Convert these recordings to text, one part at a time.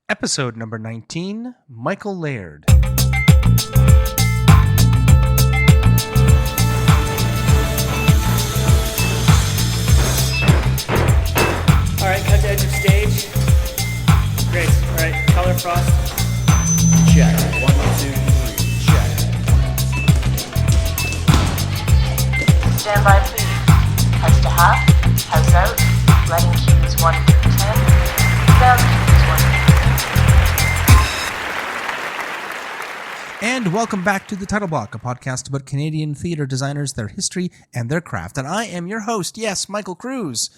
Episode number 19, Michael Laird. All right, cut to edge of stage. Great. All right, color frost. Check. 1, 2, 3. Check. Stand by, please. Heads to half, heads out, letting cues 1 through 10, sound cues 1 through 10. And welcome back to The Title Block, a podcast about Canadian theatre designers, their history, and their craft. And I am your host, yes, Michael Cruz.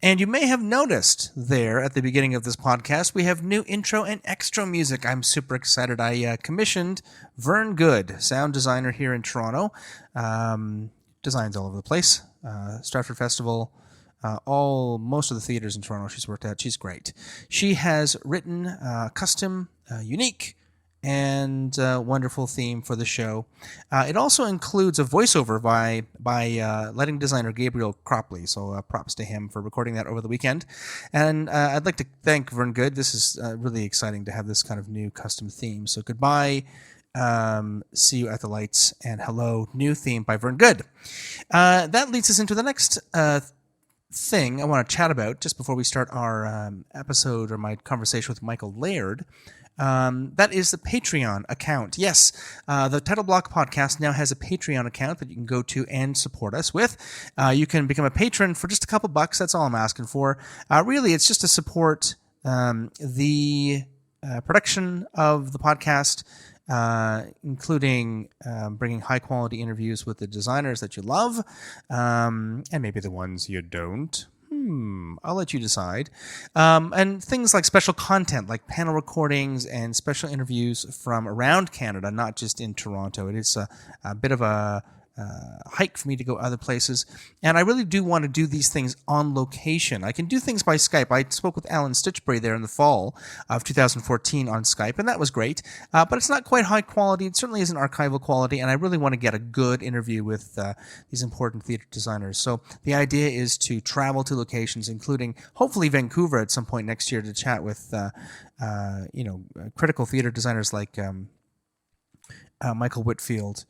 And you may have noticed there at the beginning of this podcast, we have new intro and extra music. I'm super excited. I commissioned Vern Good, sound designer here in Toronto. Designs all over the place. Stratford Festival, most of the theaters in Toronto she's worked at. She's great. She has written custom, unique, and wonderful theme for the show. It also includes a voiceover by lighting designer Gabriel Cropley, so props to him for recording that over the weekend. And I'd like to thank Vern Good. This is really exciting to have this kind of new custom theme. So goodbye, see you at the lights, and hello, new theme by Vern Good. That leads us into the next thing I want to chat about just before we start our episode or my conversation with Michael Laird. That is the Patreon account. Yes, the Title Block podcast now has a Patreon account that you can go to and support us with. You can become a patron for just a couple bucks. That's all I'm asking for. Really, it's just to support the production of the podcast, including bringing high-quality interviews with the designers that you love, and maybe the ones you don't. I'll let you decide. And things like special content, like panel recordings and special interviews from around Canada, not just in Toronto. It is a bit of a hike for me to go other places. And I really do want to do these things on location. I can do things by Skype. I spoke with Alan Stitchbury there in the fall of 2014 on Skype, and that was great. But it's not quite high quality. It certainly isn't archival quality, and I really want to get a good interview with these important theater designers. So the idea is to travel to locations, including hopefully Vancouver at some point next year, to chat with critical theater designers like Michael Whitfield,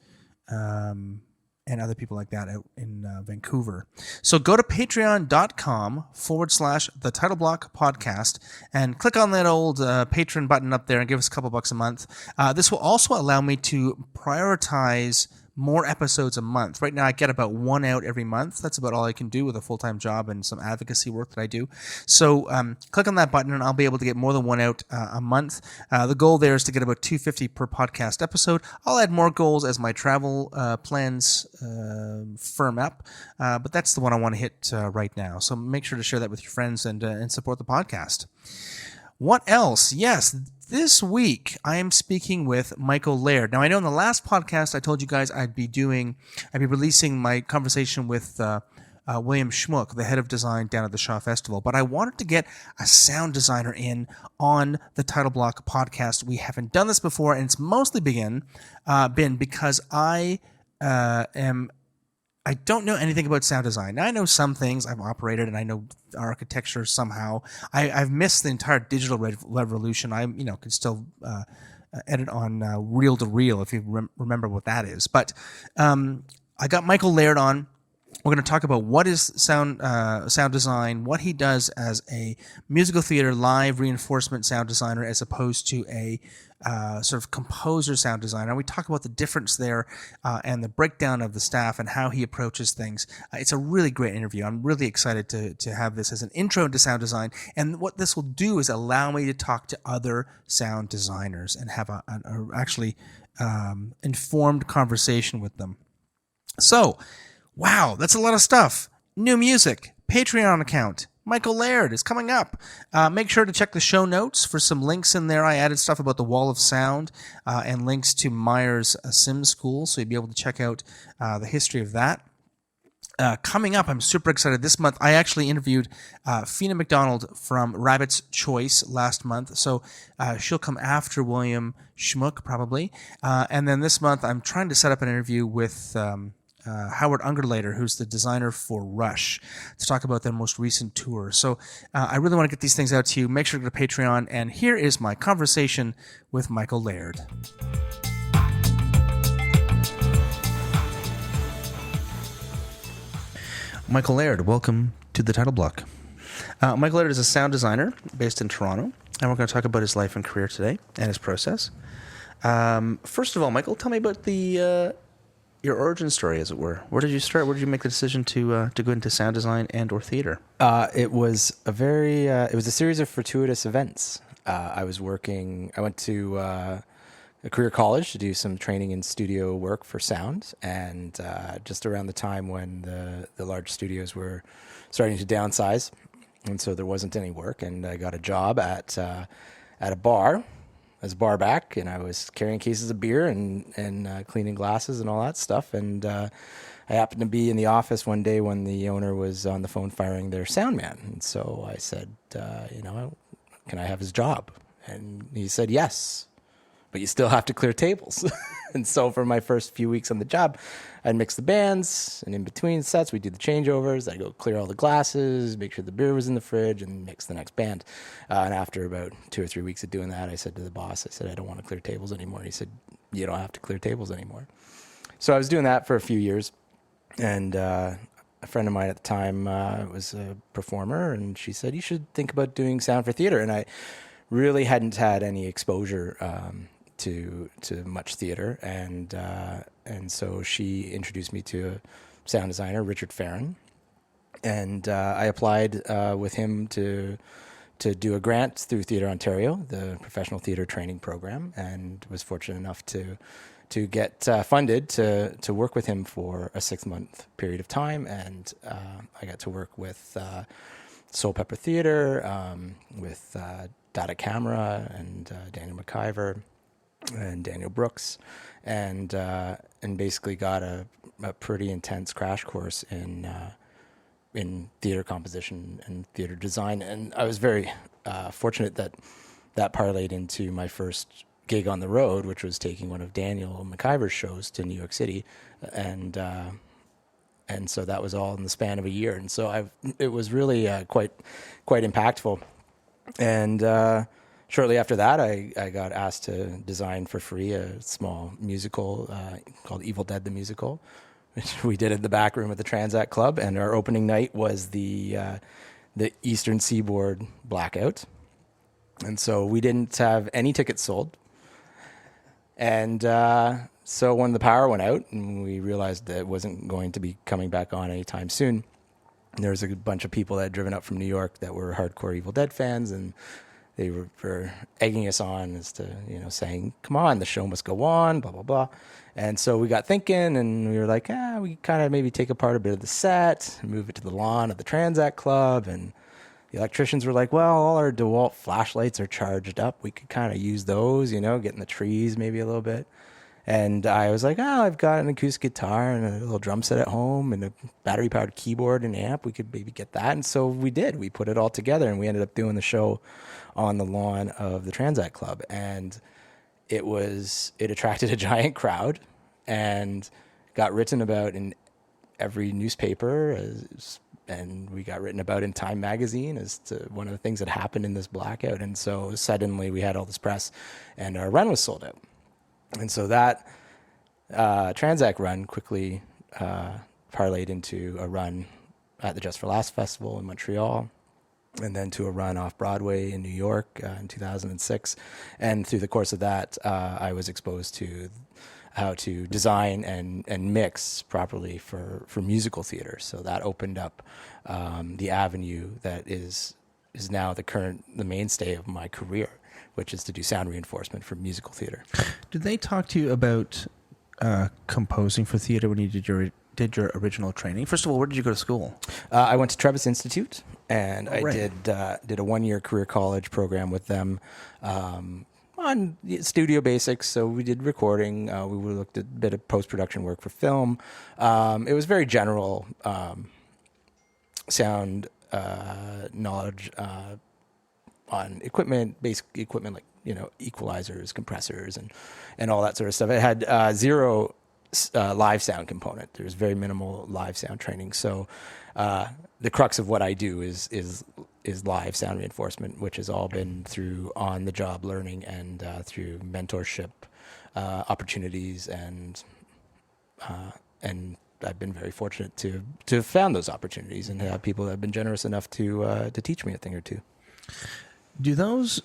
and other people like that out in Vancouver. So go to patreon.com/the Title Block podcast and click on that old patron button up there and give us a couple bucks a month. This will also allow me to prioritize more episodes a month. Right now I get about one out every month. That's about all I can do with a full-time job and some advocacy work that I do. So click on that button and I'll be able to get more than one out a month. The goal there is to get about $2.50 per podcast episode. I'll add more goals as my travel plans firm up, but that's the one I want to hit right now. So make sure to share that with your friends and support the podcast. What else? Yes, this week I am speaking with Michael Laird. Now, I know in the last podcast I told you guys I'd be releasing my conversation with William Schmuck, the head of design down at the Shaw Festival, but I wanted to get a sound designer in on the Title Block podcast. We haven't done this before, and it's mostly been because I don't know anything about sound design. Now, I know some things. I've operated and I know architecture somehow. I've missed the entire digital revolution. I can still edit on reel to reel if you remember what that is. But I got Michael Laird on. We're going to talk about what is sound design, what he does as a musical theater live reinforcement sound designer as opposed to a sort of composer sound designer. We talk about the difference there and the breakdown of the staff and how he approaches things. It's a really great interview. I'm really excited to have this as an intro into sound design. And what this will do is allow me to talk to other sound designers and have a actually informed conversation with them. So, wow, that's a lot of stuff. New music, Patreon account. Michael Laird is coming up. Make sure to check the show notes for some links in there. I added stuff about the Wall of Sound and links to Myers Sim School, so you'll be able to check out the history of that. Coming up, I'm super excited. This month, I actually interviewed Fina McDonald from Rabbit's Choice last month, so she'll come after William Schmuck, probably. And then this month, I'm trying to set up an interview with Howard Ungerleider, who's the designer for Rush, to talk about their most recent tour. So I really want to get these things out to you. Make sure to go to Patreon. And here is my conversation with Michael Laird. Michael Laird, welcome to the Title Block. Michael Laird is a sound designer based in Toronto, and we're going to talk about his life and career today and his process. First of all, Michael, tell me about your origin story, as it were. Where did you start? Where did you make the decision to go into sound design and or theater? It was a series of fortuitous events. I went to a career college to do some training in studio work for sound, and just around the time when the large studios were starting to downsize, and so there wasn't any work, and I got a job at a bar as a bar back, and I was carrying cases of beer and cleaning glasses and all that stuff, and I happened to be in the office one day when the owner was on the phone firing their sound man, and so I said, can I have his job? And he said, yes, but you still have to clear tables. And so for my first few weeks on the job, I'd mix the bands, and in between sets, we'd do the changeovers. I'd go clear all the glasses, make sure the beer was in the fridge, and mix the next band. And after about 2 or 3 weeks of doing that, I said to the boss, I don't want to clear tables anymore. He said, you don't have to clear tables anymore. So I was doing that for a few years, and a friend of mine at the time was a performer, and she said, you should think about doing sound for theater. And I really hadn't had any exposure to much theater, and so she introduced me to a sound designer, Richard Farron, and I applied with him to do a grant through Theatre Ontario, the professional theater training program, and was fortunate enough to get funded to work with him for a 6-month period of time, and I got to work with Soul Pepper Theatre, with Data Camera and Daniel McIver and Daniel Brooks, and basically got a pretty intense crash course in theater composition and theater design. And I was very fortunate that parlayed into my first gig on the road, which was taking one of Daniel McIver's shows to New York City, and so that was all in the span of a year. And so it was really quite impactful. And shortly after that, I got asked to design for free a small musical called Evil Dead the Musical, which we did at the back room at the Transact Club. And our opening night was the Eastern Seaboard blackout. And so we didn't have any tickets sold. And so when the power went out and we realized that it wasn't going to be coming back on anytime soon, there was a bunch of people that had driven up from New York that were hardcore Evil Dead fans, and they were egging us on as to, saying, come on, the show must go on, blah, blah, blah. And so we got thinking, and we were like, we kind of maybe take apart a bit of the set and move it to the lawn of the Transact Club. And the electricians were like, well, all our DeWalt flashlights are charged up. We could kind of use those, get in the trees maybe a little bit. And I was like, I've got an acoustic guitar and a little drum set at home and a battery-powered keyboard and amp. We could maybe get that. And so we did. We put it all together, and we ended up doing the show on the lawn of the Transact Club. And it attracted a giant crowd and got written about in every newspaper, and we got written about in Time magazine as to one of the things that happened in this blackout. And so suddenly we had all this press, and our run was sold out. And so that Transact run quickly parlayed into a run at the Just for Laughs Festival in Montreal, and then to a run off Broadway in New York in 2006. And through the course of that, I was exposed to how to design and mix properly for musical theater. So that opened up the avenue that is now the mainstay of my career, which is to do sound reinforcement for musical theater. Did they talk to you about composing for theater when you did your original training? First of all, where did you go to school? I went to Trevis Institute, and I right. did a 1-year career college program with them on studio basics. So we did recording. We looked at a bit of post-production work for film. It was very general sound knowledge on basic equipment like equalizers, compressors, and all that sort of stuff. It had zero live sound component. There's very minimal live sound training. So the crux of what I do is live sound reinforcement, which has all been through on-the-job learning and through mentorship opportunities, and I've been very fortunate to have found those opportunities and have people that have been generous enough to teach me a thing or two. Do those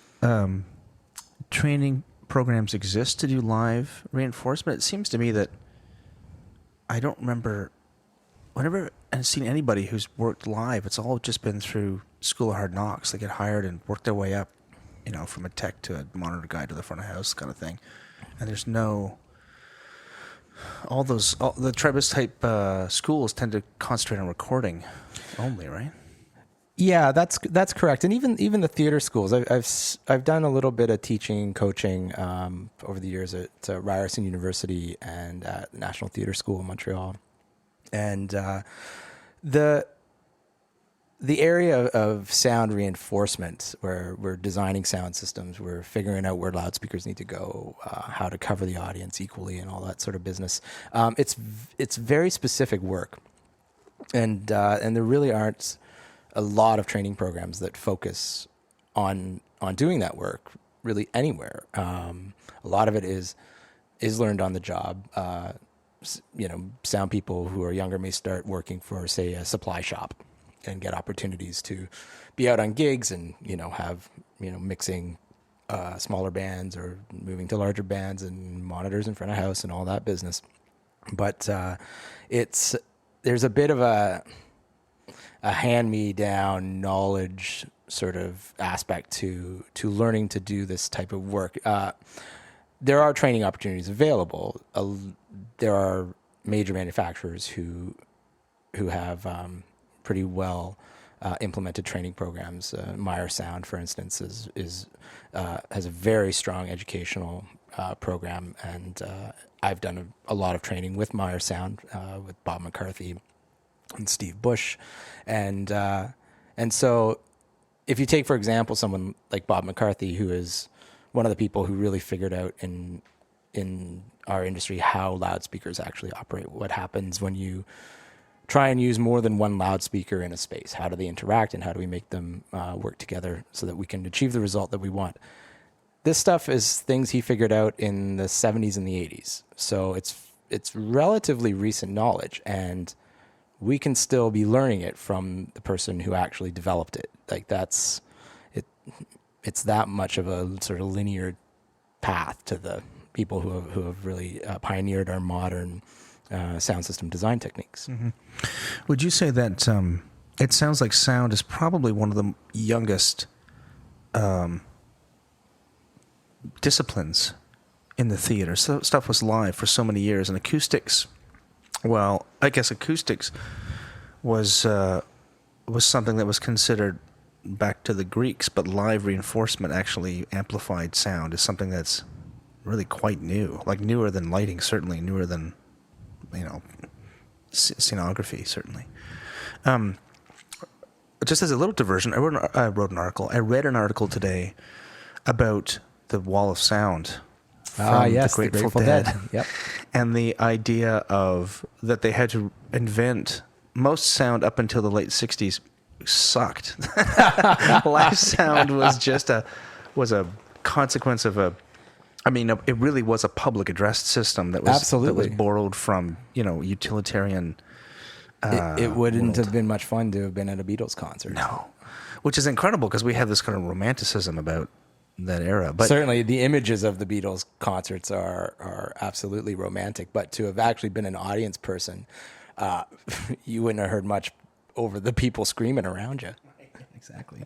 training programs exist to do live reinforcement? It seems to me that I don't remember whenever I've seen anybody who's worked live, it's all just been through School of Hard Knocks. They get hired and work their way up, from a tech to a monitor guy to the front of house kind of thing. And there's no... All the Trebus type schools tend to concentrate on recording only, right? Yeah, that's correct. And even the theater schools, I've done a little bit of teaching, coaching over the years at Ryerson University and at National Theatre School in Montreal, and the area of sound reinforcement, where we're designing sound systems, we're figuring out where loudspeakers need to go, how to cover the audience equally, and all that sort of business. It's very specific work, and there really aren't a lot of training programs that focus on doing that work really anywhere. A lot of it is learned on the job. Sound people who are younger may start working for, say, a supply shop and get opportunities to be out on gigs and, have, mixing smaller bands or moving to larger bands and monitors in front of house and all that business. But there's a bit of a hand-me-down knowledge sort of aspect to learning to do this type of work. There are training opportunities available. There are major manufacturers who have pretty well implemented training programs. Meyer Sound, for instance, has a very strong educational program, and I've done a lot of training with Meyer Sound with Bob McCarthy and Steve Bush, and so if you take, for example, someone like Bob McCarthy, who is one of the people who really figured out in our industry how loudspeakers actually operate, what happens when you try and use more than one loudspeaker in a space, how do they interact and how do we make them work together so that we can achieve the result that we want. This stuff is things he figured out in the 70s and the 80s, so it's relatively recent knowledge, and we can still be learning it from the person who actually developed it. Like that's it. It's that much of a sort of linear path to the people who have really pioneered our modern sound system design techniques. Mm-hmm. Would you say that it sounds like sound is probably one of the youngest disciplines in the theater? So stuff was live for so many years, and acoustics. Well, I guess acoustics was something that was considered back to the Greeks, but live reinforcement, actually amplified sound, is something that's really quite new, like newer than lighting, certainly newer than scenography, certainly. Just as a little diversion, I read an article today about the wall of sound. Yes, the Grateful Dead. Yep. And the idea of that they had to invent most sound up until the late 60s sucked. Live sound was just a consequence of it really was a public addressed system that was Absolutely. That was borrowed from utilitarian. It wouldn't world. have been much fun to have been at a Beatles concert. No, which is incredible because we have this kind of romanticism about that era. But certainly the images of the Beatles concerts are absolutely romantic, but to have actually been an audience person, you wouldn't have heard much over the people screaming around you. Exactly.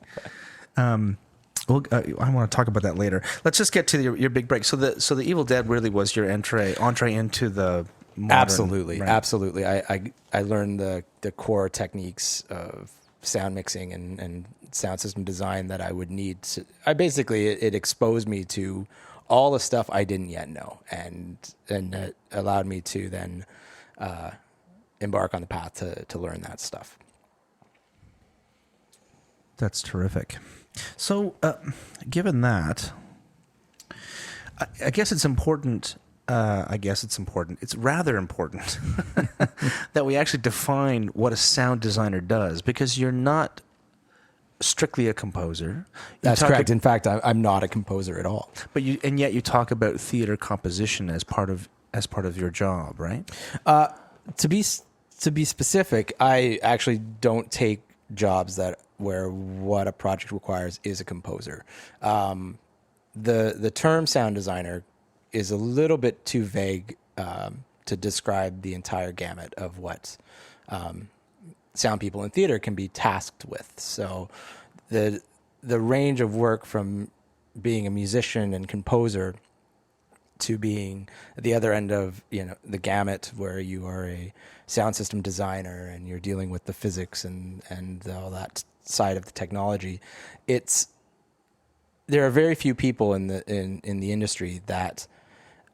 Well, I want to talk about that later. Let's just get to your big break. So the Evil Dead really was your entree into the modern, Absolutely, right? absolutely. I learned the core techniques of sound mixing and sound system design that I would need. It exposed me to all the stuff I didn't yet know, and it allowed me to then embark on the path to learn that stuff. That's terrific. So, given that, I guess it's important I guess it's important. It's rather important that we actually define what a sound designer does, because you're not strictly a composer. That's correct. In fact, I'm not a composer at all. But yet you talk about theater composition as part of your job, right? To be specific, I actually don't take jobs where what a project requires is a composer. The term sound designer is a little bit too vague to describe the entire gamut of what sound people in theater can be tasked with. So the range of work from being a musician and composer to being at the other end of the gamut, where you are a sound system designer and you're dealing with the physics and all that side of the technology. There are very few people in the industry that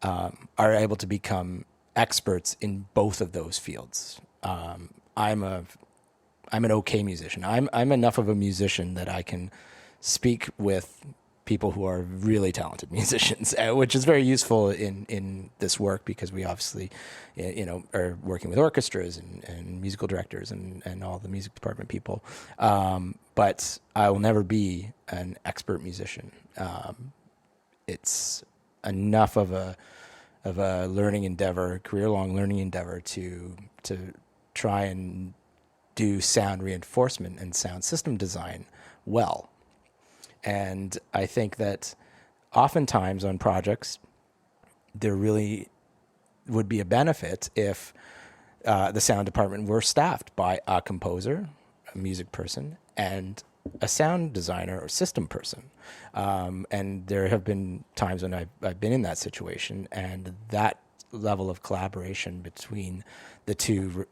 are able to become experts in both of those fields. I'm an okay musician. I'm enough of a musician that I can speak with people who are really talented musicians, which is very useful in this work, because we obviously, are working with orchestras and musical directors and all the music department people. But I will never be an expert musician. It's enough of a learning endeavor, career-long learning endeavor to try and do sound reinforcement and sound system design well. And I think that oftentimes on projects, there really would be a benefit if the sound department were staffed by a composer, a music person, and a sound designer or system person. And there have been times when I've been in that situation, and that level of collaboration between the two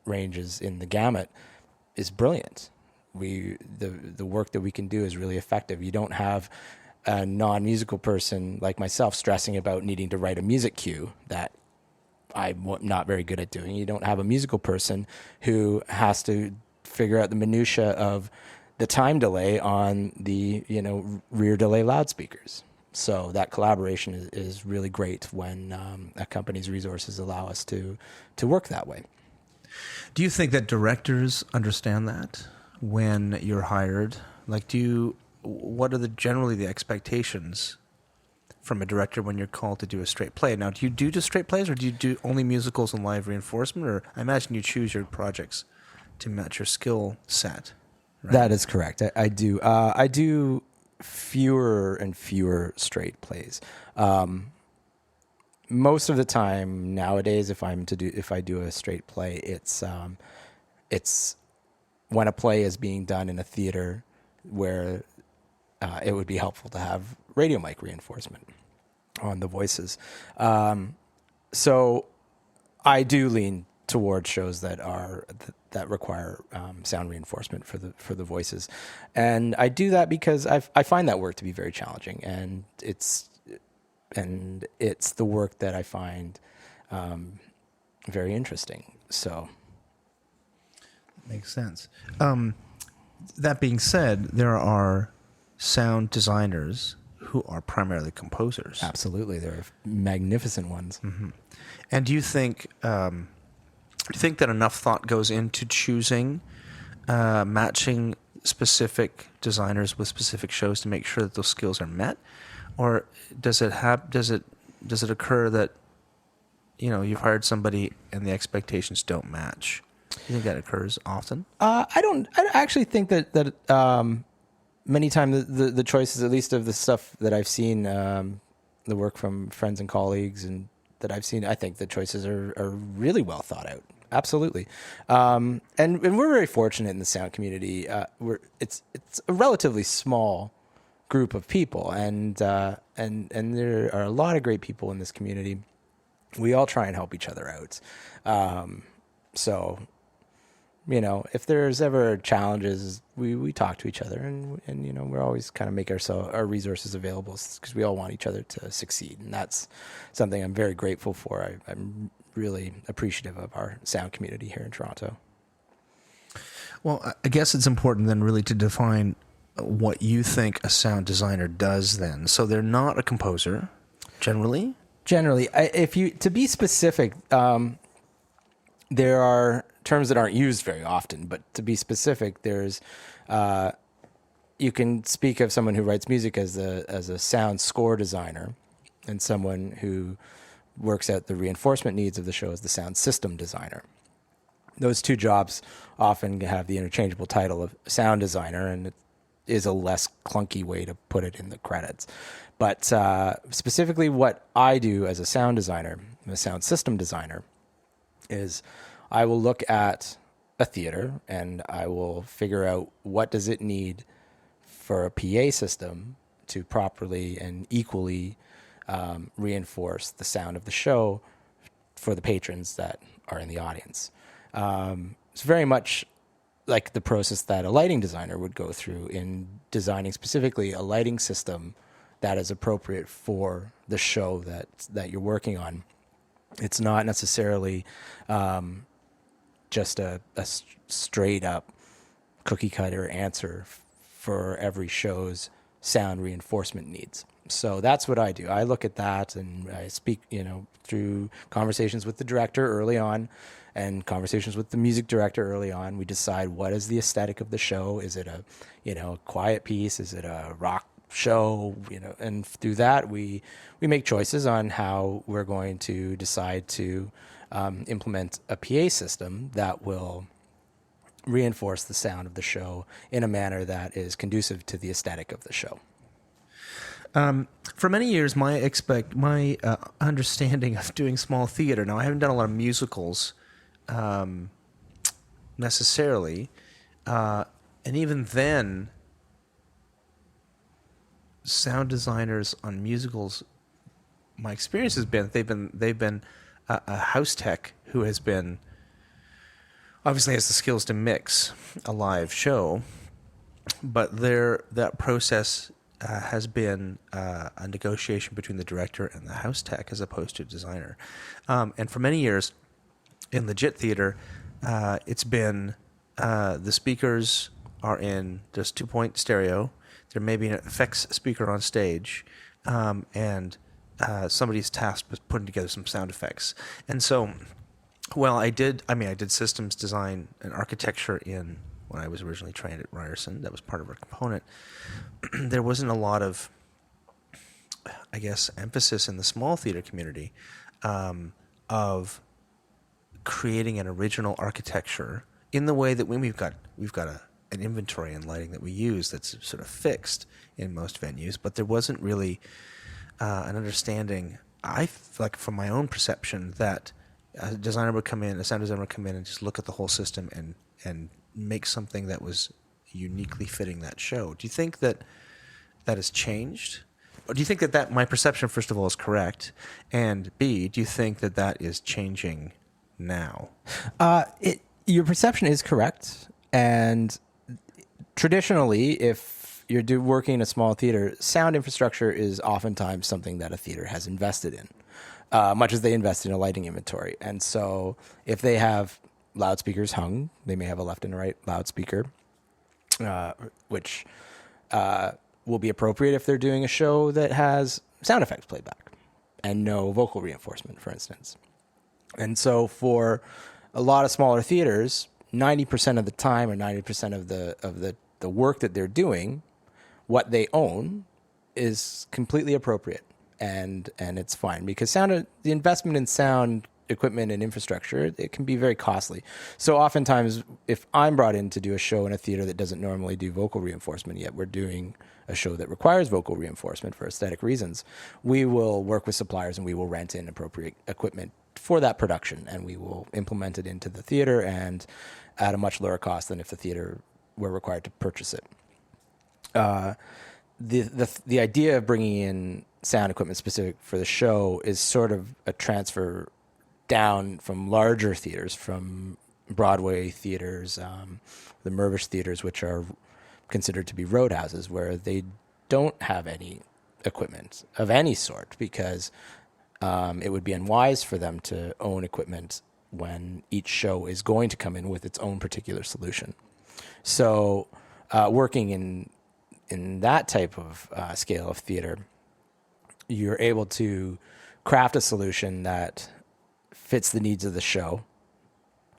ranges in the gamut is brilliant. The work that we can do is really effective. You don't have a non-musical person like myself stressing about needing to write a music cue that I'm not very good at doing. You don't have a musical person who has to figure out the minutia of the time delay on the rear delay loudspeakers. So that collaboration is really great when a company's resources allow us to work that way. Do you think that directors understand that when you're hired? Like, what are generally the expectations from a director when you're called to do a straight play? Now, do you do just straight plays, or do you do only musicals and live reinforcement? Or I imagine you choose your projects to match your skill set. Right? That is correct. I do. I do fewer and fewer straight plays. Most of the time nowadays, if I do a straight play, it's when a play is being done in a theater where it would be helpful to have radio mic reinforcement on the voices. So I do lean towards shows that require sound reinforcement for the voices, and I do that because I find that work to be very challenging, and it's the work that I find very interesting. So. Makes sense. That being said, there are sound designers who are primarily composers. Absolutely, there are magnificent ones. Mm-hmm. And do you think that enough thought goes into choosing, matching specific designers with specific shows to make sure that those skills are met, or does it occur that you've hired somebody and the expectations don't match? Do you think that occurs often? I actually think that many times the choices, at least of the stuff that I've seen, the work from friends and colleagues and that I've seen, I think the choices are really well thought out. Absolutely. And we're very fortunate in the sound community. It's a relatively small group of people, and there are a lot of great people in this community. We all try and help each other out. So, if there's ever challenges, we talk to each other, and we're always kind of make our resources available, because we all want each other to succeed, and that's something I'm very grateful for. I'm really appreciative of our sound community here in Toronto. Well, I guess it's important then really to define what you think a sound designer does then. So they're not a composer, generally. Generally, to be specific, there are terms that aren't used very often, but to be specific, there's you can speak of someone who writes music as a sound score designer, and someone who works at the reinforcement needs of the show as the sound system designer. Those two jobs often have the interchangeable title of sound designer, and it is a less clunky way to put it in the credits. But specifically what I do as a sound designer, a sound system designer, is I will look at a theater and I will figure out what does it need for a PA system to properly and equally reinforce the sound of the show for the patrons that are in the audience. It's very much like the process that a lighting designer would go through in designing specifically a lighting system that is appropriate for the show that you're working on. It's not necessarily just a straight up cookie cutter answer for every show's sound reinforcement needs. So that's what I do. I look at that and I speak, through conversations with the director early on and conversations with the music director early on. We decide what is the aesthetic of the show. Is it a quiet piece? Is it a rock show? And through that we make choices on how we're going to decide to implement a PA system that will reinforce the sound of the show in a manner that is conducive to the aesthetic of the show. For many years, my understanding of doing small theater. Now, I haven't done a lot of musicals necessarily, and even then, sound designers on musicals, my experience has been they've been a house tech who has been obviously has the skills to mix a live show, but that process has been a negotiation between the director and the house tech as opposed to a designer. And for many years in legit theater, it's been the speakers are in just 2-point stereo. There may be an effects speaker on stage, and somebody's tasked with putting together some sound effects. And so, I did systems design and architecture when I was originally trained at Ryerson. That was part of our component. There wasn't a lot of, emphasis in the small theater community of creating an original architecture in the way that we've got an inventory and lighting that we use that's sort of fixed in most venues, but there wasn't really an understanding, from my own perception, that a sound designer would come in and just look at the whole system and make something that was uniquely fitting that show. Do you think that has changed? Or do you think that my perception, first of all, is correct? And B, do you think that is changing now? Your perception is correct. And traditionally, if you're working in a small theater, sound infrastructure is oftentimes something that a theater has invested in, much as they invest in a lighting inventory. And so if they have loudspeakers hung, they may have a left and a right loudspeaker, which will be appropriate if they're doing a show that has sound effects played back and no vocal reinforcement, for instance. And so for a lot of smaller theaters, 90% of the time or 90% of the work that they're doing, what they own is completely appropriate, and it's fine, because the investment in sound equipment and infrastructure, it can be very costly. So oftentimes, if I'm brought in to do a show in a theater that doesn't normally do vocal reinforcement, yet we're doing a show that requires vocal reinforcement for aesthetic reasons, we will work with suppliers and we will rent in appropriate equipment for that production, and we will implement it into the theater and at a much lower cost than if the theater were required to purchase it. The idea of bringing in sound equipment specific for the show is sort of a transfer down from larger theaters, from Broadway theaters, the Mirvish theaters, which are considered to be roadhouses, where they don't have any equipment of any sort, because it would be unwise for them to own equipment when each show is going to come in with its own particular solution. So working in that type of scale of theater, you're able to craft a solution that fits the needs of the show,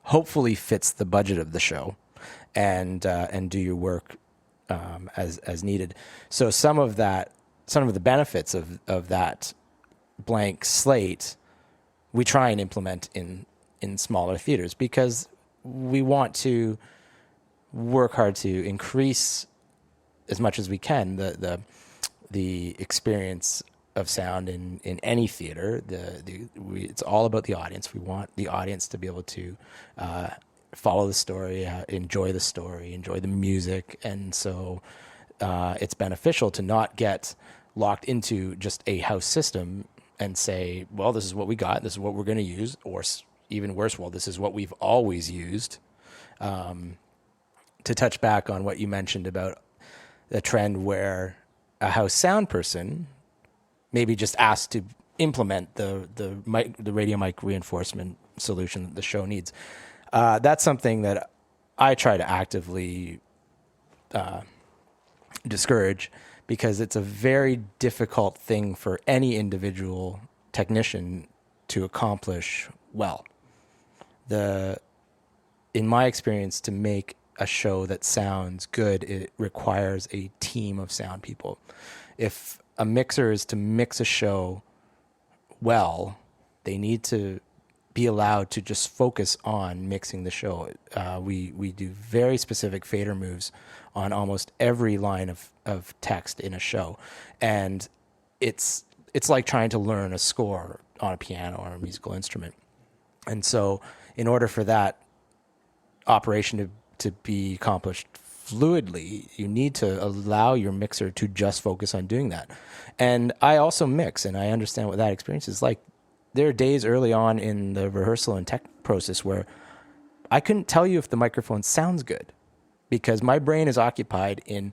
hopefully fits the budget of the show, and do your work as needed. So some of the benefits of that blank slate, we try and implement in smaller theaters, because we want to work hard to increase as much as we can the experience of sound in any theater. It's all about the audience. We want the audience to be able to follow the story, enjoy the music, and so it's beneficial to not get locked into just a house system and say, well, this is what we got, this is what we're going to use, or even worse, well, this is what we've always used. To touch back on what you mentioned about the trend where a house sound person maybe just asked to implement the radio mic reinforcement solution that the show needs. That's something that I try to actively discourage, because it's a very difficult thing for any individual technician to accomplish well. In my experience, to make a show that sounds good, it requires a team of sound people. If a mixer is to mix a show well, they need to be allowed to just focus on mixing the show. We do very specific fader moves on almost every line of text in a show, and it's like trying to learn a score on a piano or a musical instrument. And so in order for that operation to be accomplished fluidly, you need to allow your mixer to just focus on doing that. And I also mix, and I understand what that experience is like. There are days early on in the rehearsal and tech process where I couldn't tell you if the microphone sounds good, because my brain is occupied in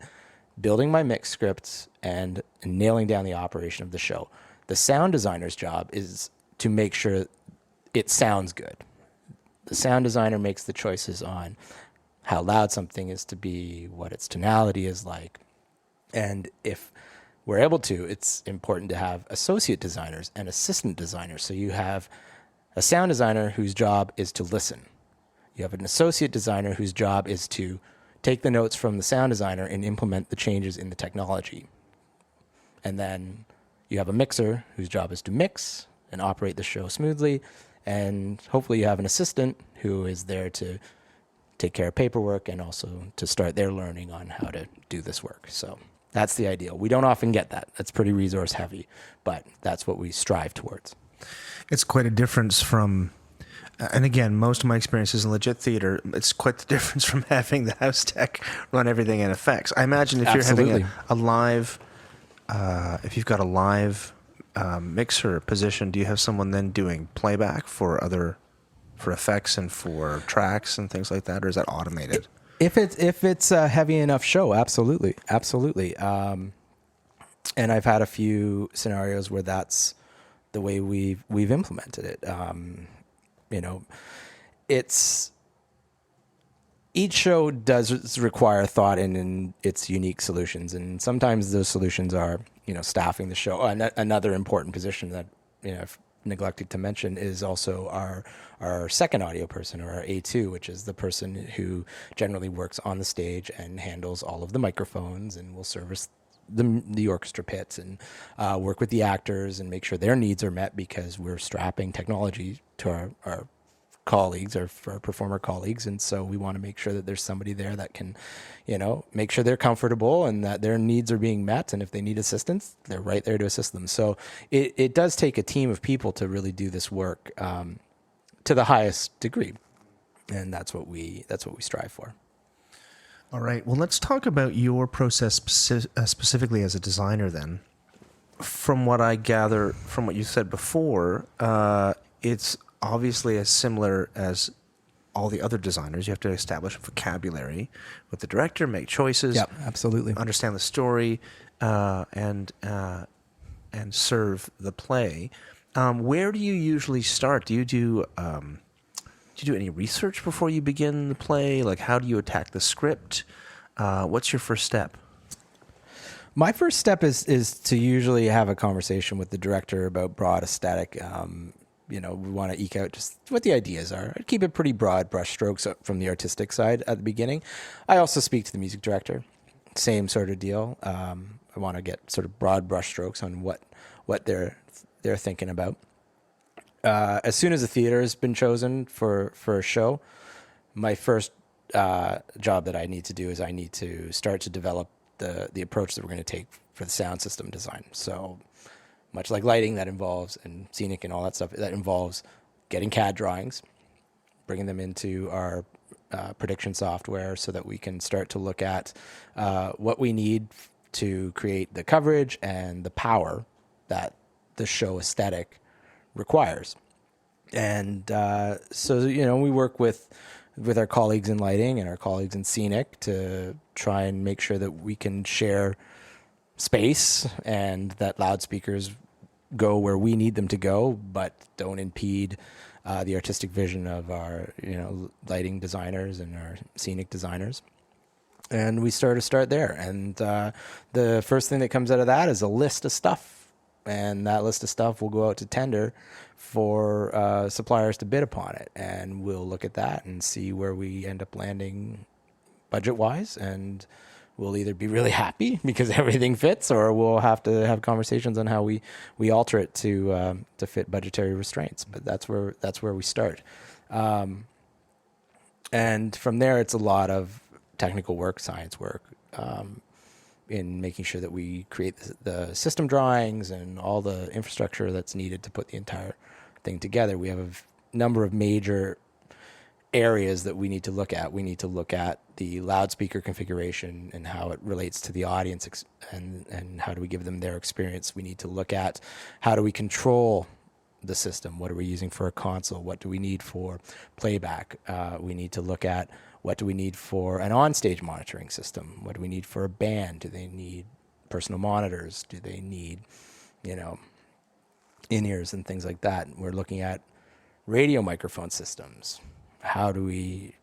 building my mix scripts and nailing down the operation of the show. The sound designer's job is to make sure it sounds good. The sound designer makes the choices on how loud something is to be, what its tonality is like. And if we're able to, it's important to have associate designers and assistant designers. So you have a sound designer whose job is to listen. You have an associate designer whose job is to take the notes from the sound designer and implement the changes in the technology. And then you have a mixer whose job is to mix and operate the show smoothly. And hopefully you have an assistant who is there to take care of paperwork and also to start their learning on how to do this work. So that's the ideal. We don't often get that. That's pretty resource heavy, but that's what we strive towards. It's quite a difference from, and again, most of my experiences in legit theater, it's quite the difference from having the house tech run everything in effects. I imagine if Absolutely. you're having a live, if you've got a live mixer position, do you have someone then doing playback for effects and for tracks and things like that, or is that automated? If it's a heavy enough show, absolutely. And I've had a few scenarios where that's the way we've implemented it. It's each show does require thought in its unique solutions, and sometimes those solutions are staffing the show. Another important position that I've neglected to mention is also our second audio person, or our A2, which is the person who generally works on the stage and handles all of the microphones and will service the orchestra pits and work with the actors and make sure their needs are met, because we're strapping technology to our colleagues, or for our performer colleagues, and so we want to make sure that there's somebody there that can make sure they're comfortable and that their needs are being met, and if they need assistance, they're right there to assist them. So it does take a team of people to really do this work to the highest degree, and that's what we strive for. All right. Well, let's talk about your process specifically as a designer then. From what I gather from what you said before, it's obviously as similar as all the other designers. You have to establish a vocabulary with the director, make choices. Yeah, absolutely. Understand the story, and serve the play. Where do you usually start? Do you do any research before you begin the play? Like, how do you attack the script? What's your first step? My first step is to usually have a conversation with the director about broad aesthetic. We want to eke out just what the ideas are. I'd keep it pretty broad brushstrokes from the artistic side at the beginning. I also speak to the music director. Same sort of deal. I want to get sort of broad brushstrokes on what they're thinking about. As soon as the theater has been chosen for a show, my first job that I need to do is I need to start to develop the approach that we're going to take for the sound system design. So much like lighting, that involves, and scenic and all that stuff, that involves getting CAD drawings, bringing them into our prediction software so that we can start to look at what we need to create the coverage and the power that the show aesthetic requires. And so we work with our colleagues in lighting and our colleagues in scenic to try and make sure that we can share space and that loudspeakers go where we need them to go, but don't impede the artistic vision of our lighting designers and our scenic designers. And we start there. And the first thing that comes out of that is a list of stuff. And that list of stuff will go out to tender for suppliers to bid upon it. And we'll look at that and see where we end up landing budget-wise. And we'll either be really happy because everything fits, or we'll have to have conversations on how we alter it to fit budgetary restraints. But that's where we start. And from there, it's a lot of technical work, science work, in making sure that we create the system drawings and all the infrastructure that's needed to put the entire thing together. We have a number of major areas that we need to look at. We need to look at the loudspeaker configuration and how it relates to the audience and how do we give them their experience. We need to look at how do we control the system. What are we using for a console? What do we need for playback? We need to look at what do we need for an on-stage monitoring system? What do we need for a band? Do they need personal monitors? Do they need, in-ears and things like that? We're looking at radio microphone systems. How do we,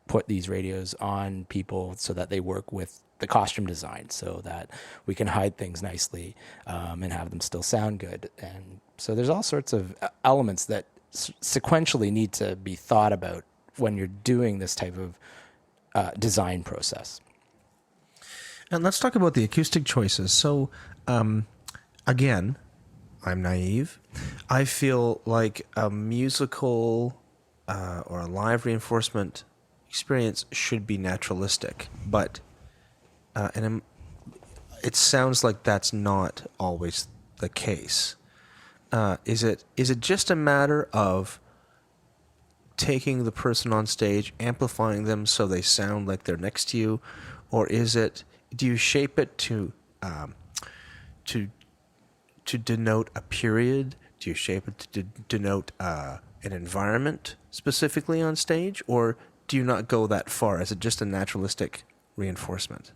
put these radios on people so that they work with the costume design so that we can hide things nicely and have them still sound good? And so there's all sorts of elements that sequentially need to be thought about when you're doing this type of design process. And let's talk about the acoustic choices. So, again, I'm naive. I feel like a musical or a live reinforcement experience should be naturalistic, but it sounds like that's not always the case. Is it just a matter of taking the person on stage, amplifying them so they sound like they're next to you, or do you shape it to denote a period? Do you shape it to denote an environment specifically on stage, or do you not go that far? Is it just a naturalistic reinforcement?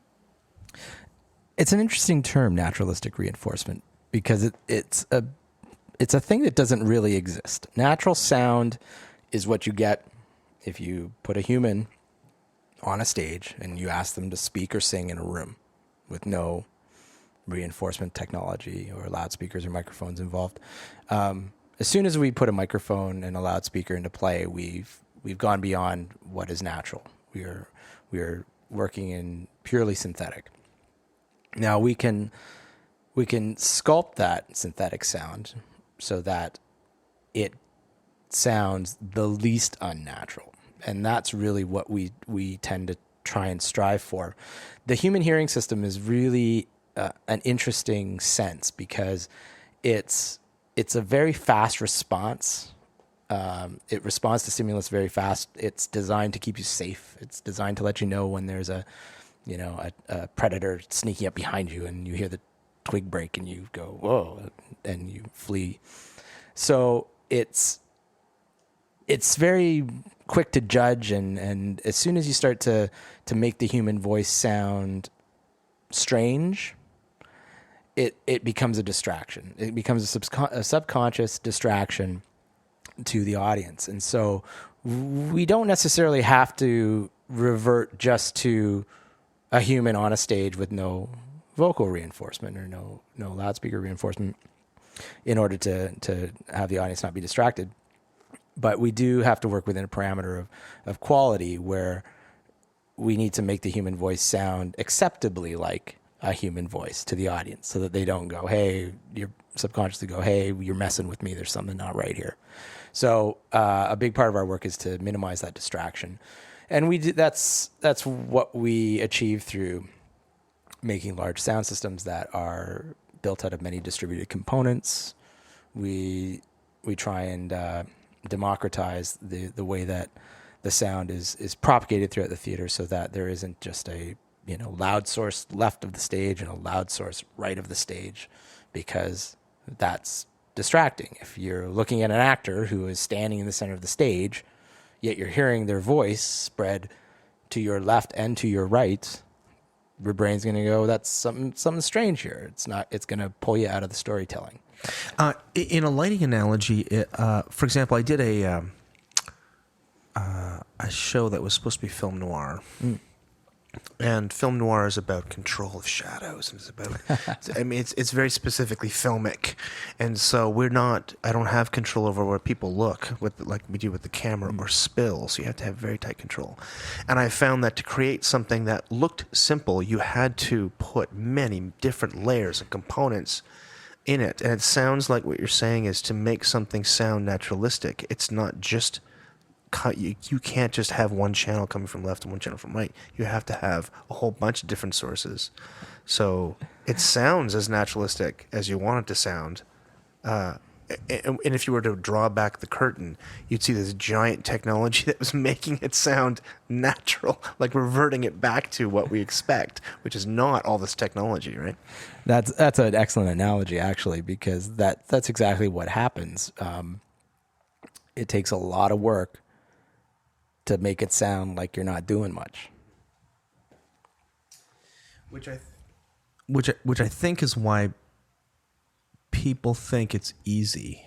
It's an interesting term, naturalistic reinforcement, because it's a thing that doesn't really exist. Natural sound is what you get if you put a human on a stage and you ask them to speak or sing in a room with no reinforcement technology or loudspeakers or microphones involved. As soon as we put a microphone and a loudspeaker into play, we've gone beyond what is natural. We are working in purely synthetic. Now we can sculpt that synthetic sound so that it sounds the least unnatural. And that's really what we tend to try and strive for. The human hearing system is really an interesting sense because it's a very fast response. It responds to stimulus very fast. It's designed to keep you safe. It's designed to let you know when there's a predator sneaking up behind you and you hear the twig break and you go, whoa, and you flee. So it's very quick to judge, and as soon as you start to make the human voice sound strange, it becomes a distraction. It becomes a subconscious distraction to the audience. And so we don't necessarily have to revert just to a human on a stage with no vocal reinforcement or no loudspeaker reinforcement in order to have the audience not be distracted. But we do have to work within a parameter of quality where we need to make the human voice sound acceptably like a human voice to the audience so that they don't go, hey, you're subconsciously go, hey, you're messing with me. There's something not right here. So a big part of our work is to minimize that distraction. And that's what we achieve through making large sound systems that are built out of many distributed components. We try and democratize the way that the sound is propagated throughout the theater so that there isn't just a loud source left of the stage and a loud source right of the stage, because that's distracting. If you're looking at an actor who is standing in the center of the stage, yet you're hearing their voice spread to your left and to your right, your brain's going to go, that's something strange here. It's going to pull you out of the storytelling. In a lighting analogy, for example, I did a show that was supposed to be film noir. And film noir is about control of shadows, and it's about, it's very specifically filmic, and so I don't have control over where people look like we do with the camera or spill, so you have to have very tight control. And I found that to create something that looked simple, you had to put many different layers and components in it, and it sounds like what you're saying is to make something sound naturalistic. It's not just you can't just have one channel coming from left and one channel from right. You have to have a whole bunch of different sources. So it sounds as naturalistic as you want it to sound. And if you were to draw back the curtain, you'd see this giant technology that was making it sound natural, like reverting it back to what we expect, which is not all this technology, right? That's an excellent analogy, actually, because that's exactly what happens. It takes a lot of work to make it sound like you're not doing much. Which I think is why people think it's easy,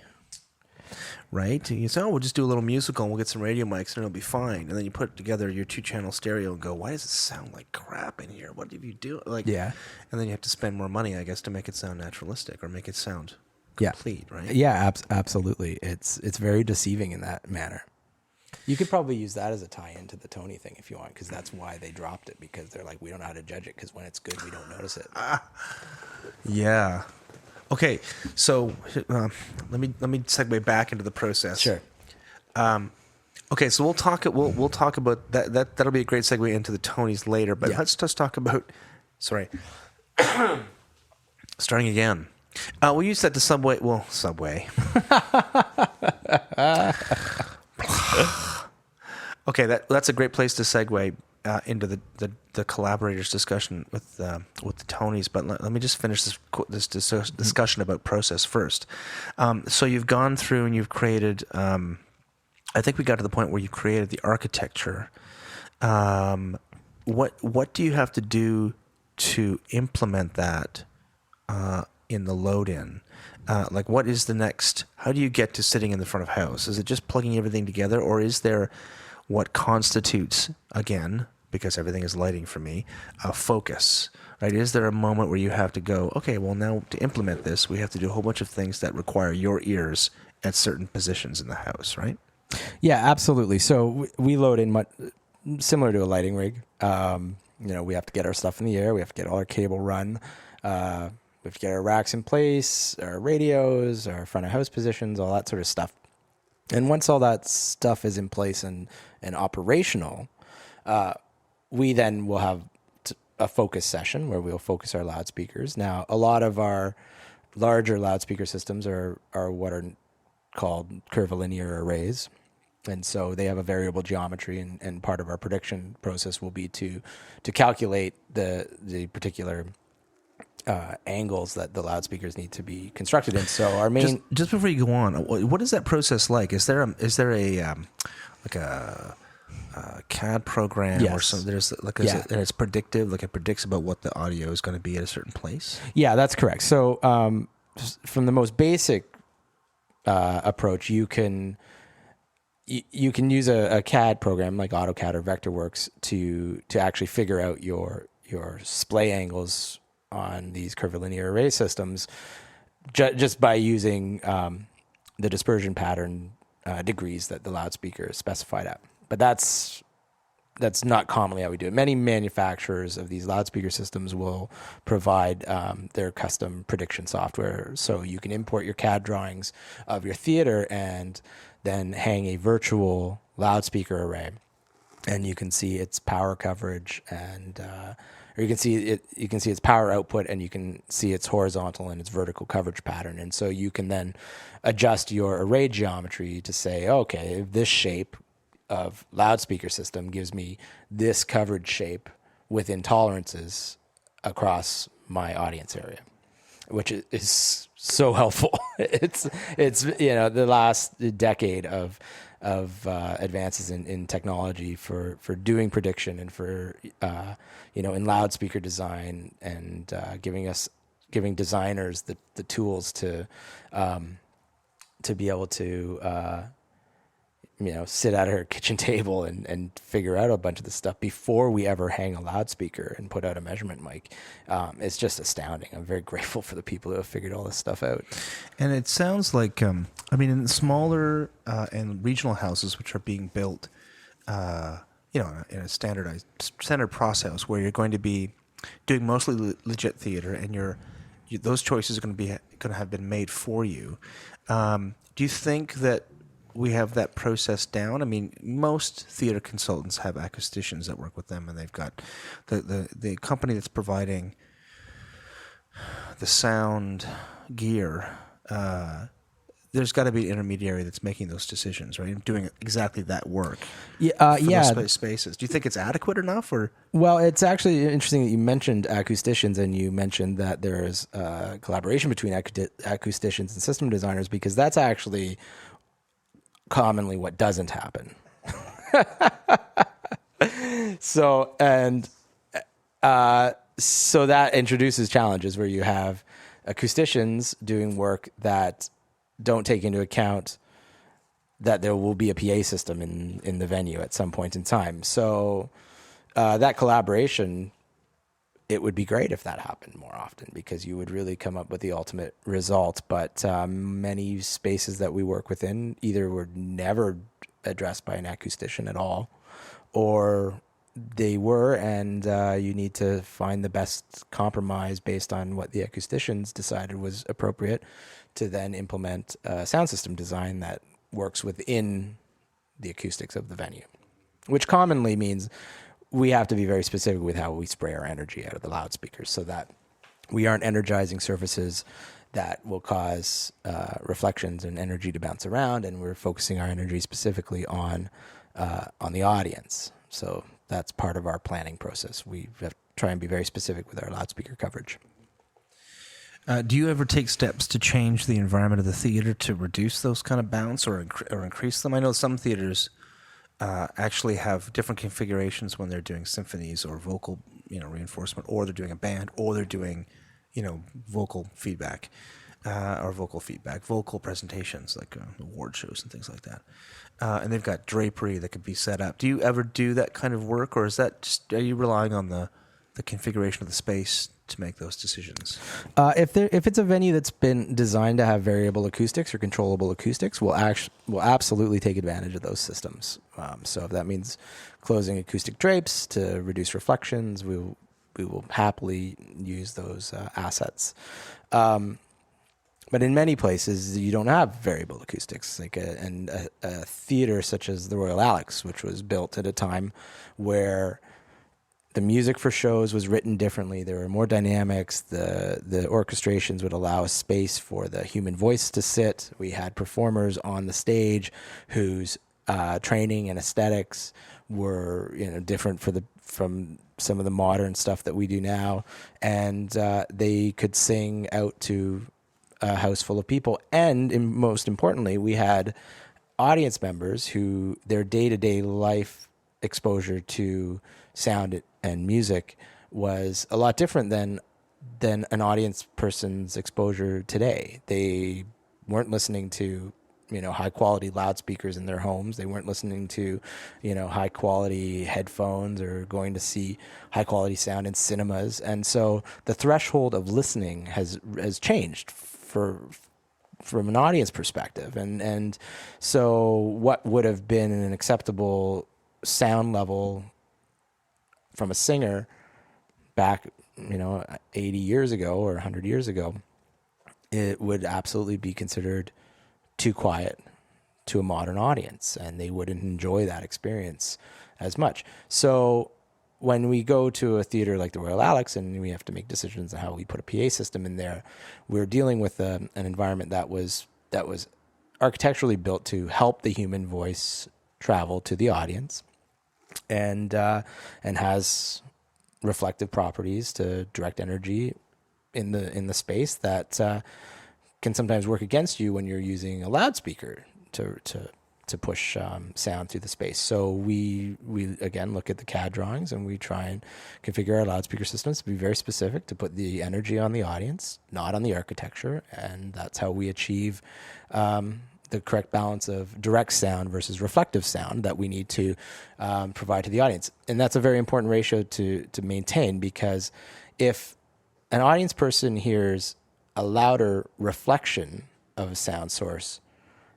right? You say, we'll just do a little musical and we'll get some radio mics and it'll be fine. And then you put together your 2-channel stereo and go, why does it sound like crap in here? What did you do? Yeah. And then you have to spend more money, I guess, to make it sound naturalistic or make it sound complete, right? Yeah, absolutely. It's very deceiving in that manner. You could probably use that as a tie-in to the Tony thing if you want, because that's why they dropped it, because they're like, we don't know how to judge it, because when it's good, we don't notice it. Yeah. Okay, so let me segue back into the process. Sure. Okay, so we'll talk about that. That'll be a great segue into the Tonys later. But let's just talk about. Sorry. Starting again. We'll use that to Subway. Well, Subway. Okay, that's a great place to segue into the collaborators discussion with the Tonys. But let me just finish this discussion about process first. So you've gone through and you've created. I think we got to the point where you created the architecture. What do you have to do to implement that in the load-in? Like, what is the next? How do you get to sitting in the front of house? Is it just plugging everything together, or is there what constitutes, again, because everything is lighting for me, a focus? Right? Is there a moment where you have to go, okay, well, now to implement this, we have to do a whole bunch of things that require your ears at certain positions in the house, right? Yeah, absolutely. So we load in much similar to a lighting rig. We have to get our stuff in the air. We have to get all our cable run. We have to get our racks in place, our radios, our front of house positions, all that sort of stuff. And once all that stuff is in place and operational, we then will have a focus session where we'll focus our loudspeakers. Now, a lot of our larger loudspeaker systems are what are called curvilinear arrays. And so they have a variable geometry, and part of our prediction process will be to calculate the particular angles that the loudspeakers need to be constructed in. So our main just before you go on, what is that process like? Is there a CAD program or something? There's and it's predictive, like it predicts about what the audio is going to be at a certain place. Yeah, that's correct. So from the most basic approach, you can use a CAD program like AutoCAD or Vectorworks to actually figure out your your splay angles on these curvilinear array systems just by using the dispersion pattern degrees that the loudspeaker is specified at. But that's not commonly how we do it. Many manufacturers of these loudspeaker systems will provide their custom prediction software, so you can import your CAD drawings of your theater and then hang a virtual loudspeaker array, and you can see its power coverage and or you can see its power output, and you can see its horizontal and its vertical coverage pattern. And so you can then adjust your array geometry to say, okay, this shape of loudspeaker system gives me this coverage shape within tolerances across my audience area, which is so helpful. It's the last decade of advances in technology for doing prediction and for in loudspeaker design, and giving designers the tools to be able to sit at our kitchen table and figure out a bunch of this stuff before we ever hang a loudspeaker and put out a measurement mic. It's just astounding. I'm very grateful for the people who have figured all this stuff out. And it sounds like, in the smaller and regional houses which are being built, in a standard process where you're going to be doing mostly legit theater, and those choices are going to have been made for you. Do you think that we have that process down? I mean, most theater consultants have acousticians that work with them, and they've got the company that's providing the sound gear. There's got to be an intermediary that's making those decisions, right? Doing exactly that work. Those spaces. Do you think it's adequate enough, or? Well, it's actually interesting that you mentioned acousticians, and you mentioned that there's collaboration between acousticians and system designers, because that's actually commonly what doesn't happen. So that introduces challenges where you have acousticians doing work that don't take into account that there will be a PA system in the venue at some point in time. So that collaboration, it would be great if that happened more often, because you would really come up with the ultimate result. But many spaces that we work within either were never addressed by an acoustician at all, or they were, and you need to find the best compromise based on what the acousticians decided was appropriate to then implement a sound system design that works within the acoustics of the venue, which commonly means we have to be very specific with how we spray our energy out of the loudspeakers, so that we aren't energizing surfaces that will cause reflections and energy to bounce around, and we're focusing our energy specifically on the audience. So that's part of our planning process. We have to try and be very specific with our loudspeaker coverage. Do you ever take steps to change the environment of the theater to reduce those kind of bounce or increase them? I know some theaters actually have different configurations when they're doing symphonies or vocal, reinforcement, or they're doing a band, or they're doing, vocal feedback, vocal presentations like award shows and things like that. And they've got drapery that could be set up. Do you ever do that kind of work, or is that just, are you relying on the configuration of the space to make those decisions? If it's a venue that's been designed to have variable acoustics or controllable acoustics, we'll absolutely take advantage of those systems. So if that means closing acoustic drapes to reduce reflections, we will happily use those assets. But in many places, you don't have variable acoustics, like a theater such as the Royal Alex, which was built at a time where the music for shows was written differently. There were more dynamics. The orchestrations would allow a space for the human voice to sit. We had performers on the stage whose training and aesthetics were different from some of the modern stuff that we do now, and they could sing out to a house full of people. And most importantly, we had audience members who their day-to-day life exposure to sound and music was a lot different than an audience person's exposure today. They weren't listening to high quality loudspeakers in their homes. They weren't listening to, high quality headphones or going to see high quality sound in cinemas. And so the threshold of listening has changed from an audience perspective. And so what would have been an acceptable sound level from a singer back, 80 years ago or 100 years ago, it would absolutely be considered too quiet to a modern audience, and they wouldn't enjoy that experience as much. So when we go to a theater like the Royal Alex and we have to make decisions on how we put a PA system in there, we're dealing with an environment that was architecturally built to help the human voice travel to the audience, and has reflective properties to direct energy in the space that can sometimes work against you when you're using a loudspeaker to push sound through the space. So we again look at the CAD drawings and we try and configure our loudspeaker systems to be very specific, to put the energy on the audience, not on the architecture, and that's how we achieve the correct balance of direct sound versus reflective sound that we need to provide to the audience. And that's a very important ratio to maintain, because if an audience person hears a louder reflection of a sound source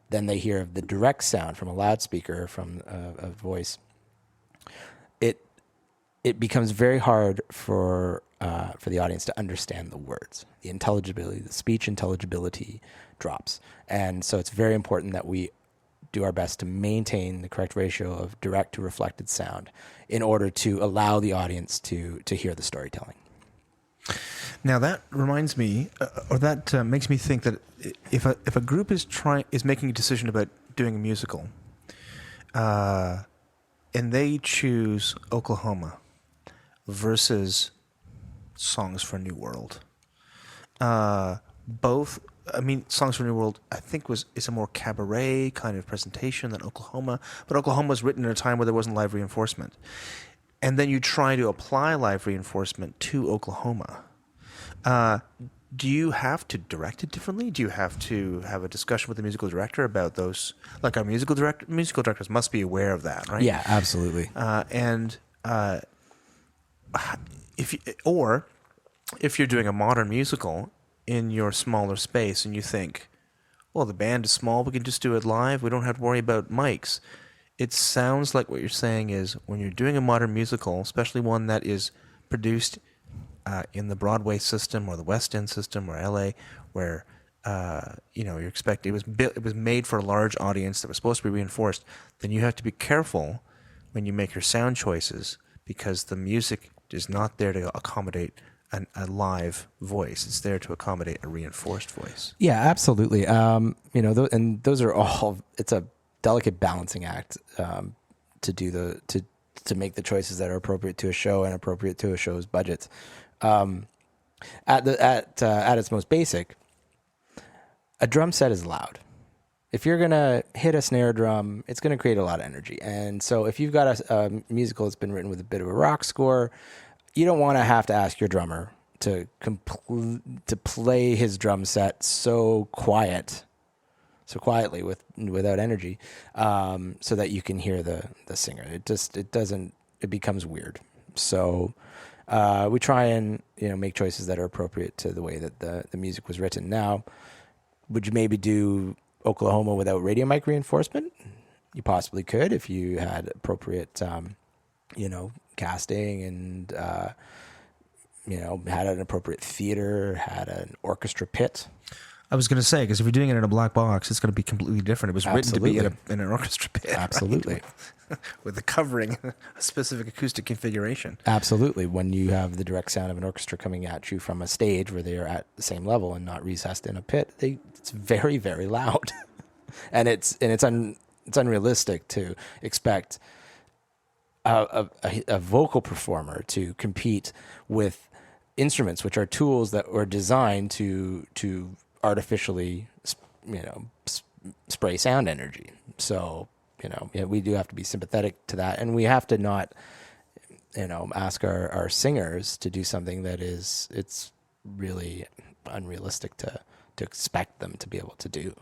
than they hear of the direct sound from a loudspeaker, from a voice, it becomes very hard for the audience to understand the words. The intelligibility, the speech intelligibility drops. And so it's very important that we do our best to maintain the correct ratio of direct to reflected sound in order to allow the audience to hear the storytelling. Now that reminds me, or that makes me think that if a group is making a decision about doing a musical, and they choose Oklahoma versus Songs for a New World, both. I mean, Songs for a New World, I think, is a more cabaret kind of presentation than Oklahoma, but Oklahoma was written in a time where there wasn't live reinforcement, and then you try to apply live reinforcement to Oklahoma. Do you have to direct it differently? Do you have to have a discussion with the musical director about those? Like, our musical directors must be aware of that, right? Yeah, absolutely. If you're doing a modern musical in your smaller space and you think, well, the band is small, we can just do it live, we don't have to worry about mics. It sounds like what you're saying is, when you're doing a modern musical, especially one that is produced in the Broadway system or the West End system or LA, where you're expecting it was made for a large audience that was supposed to be reinforced, then you have to be careful when you make your sound choices, because the music is not there to accommodate a live voice. It's there to accommodate a reinforced voice. Yeah, absolutely. And those are all. It's a delicate balancing act to make the choices that are appropriate to a show and appropriate to a show's budget. At its most basic, a drum set is loud. If you're gonna hit a snare drum, it's gonna create a lot of energy. And so, if you've got a musical that's been written with a bit of a rock score, you don't want to have to ask your drummer to play his drum set so quietly without energy, so that you can hear the singer. It becomes weird. So we try and make choices that are appropriate to the way that the music was written. Now, would you maybe do Oklahoma without radio mic reinforcement? You possibly could, if you had appropriate casting and had an appropriate theater, had an orchestra pit. I was going to say, because if you're doing it in a black box, it's going to be completely different. It was written to be in an orchestra pit. Absolutely. Right? With the covering, a specific acoustic configuration. Absolutely. When you have the direct sound of an orchestra coming at you from a stage where they are at the same level and not recessed in a pit, it's very, very loud. And it's unrealistic to expect a vocal performer to compete with instruments, which are tools that were designed to artificially, spray sound energy. So, we do have to be sympathetic to that, and we have to not, ask our singers to do something that it's really unrealistic to expect them to be able to do.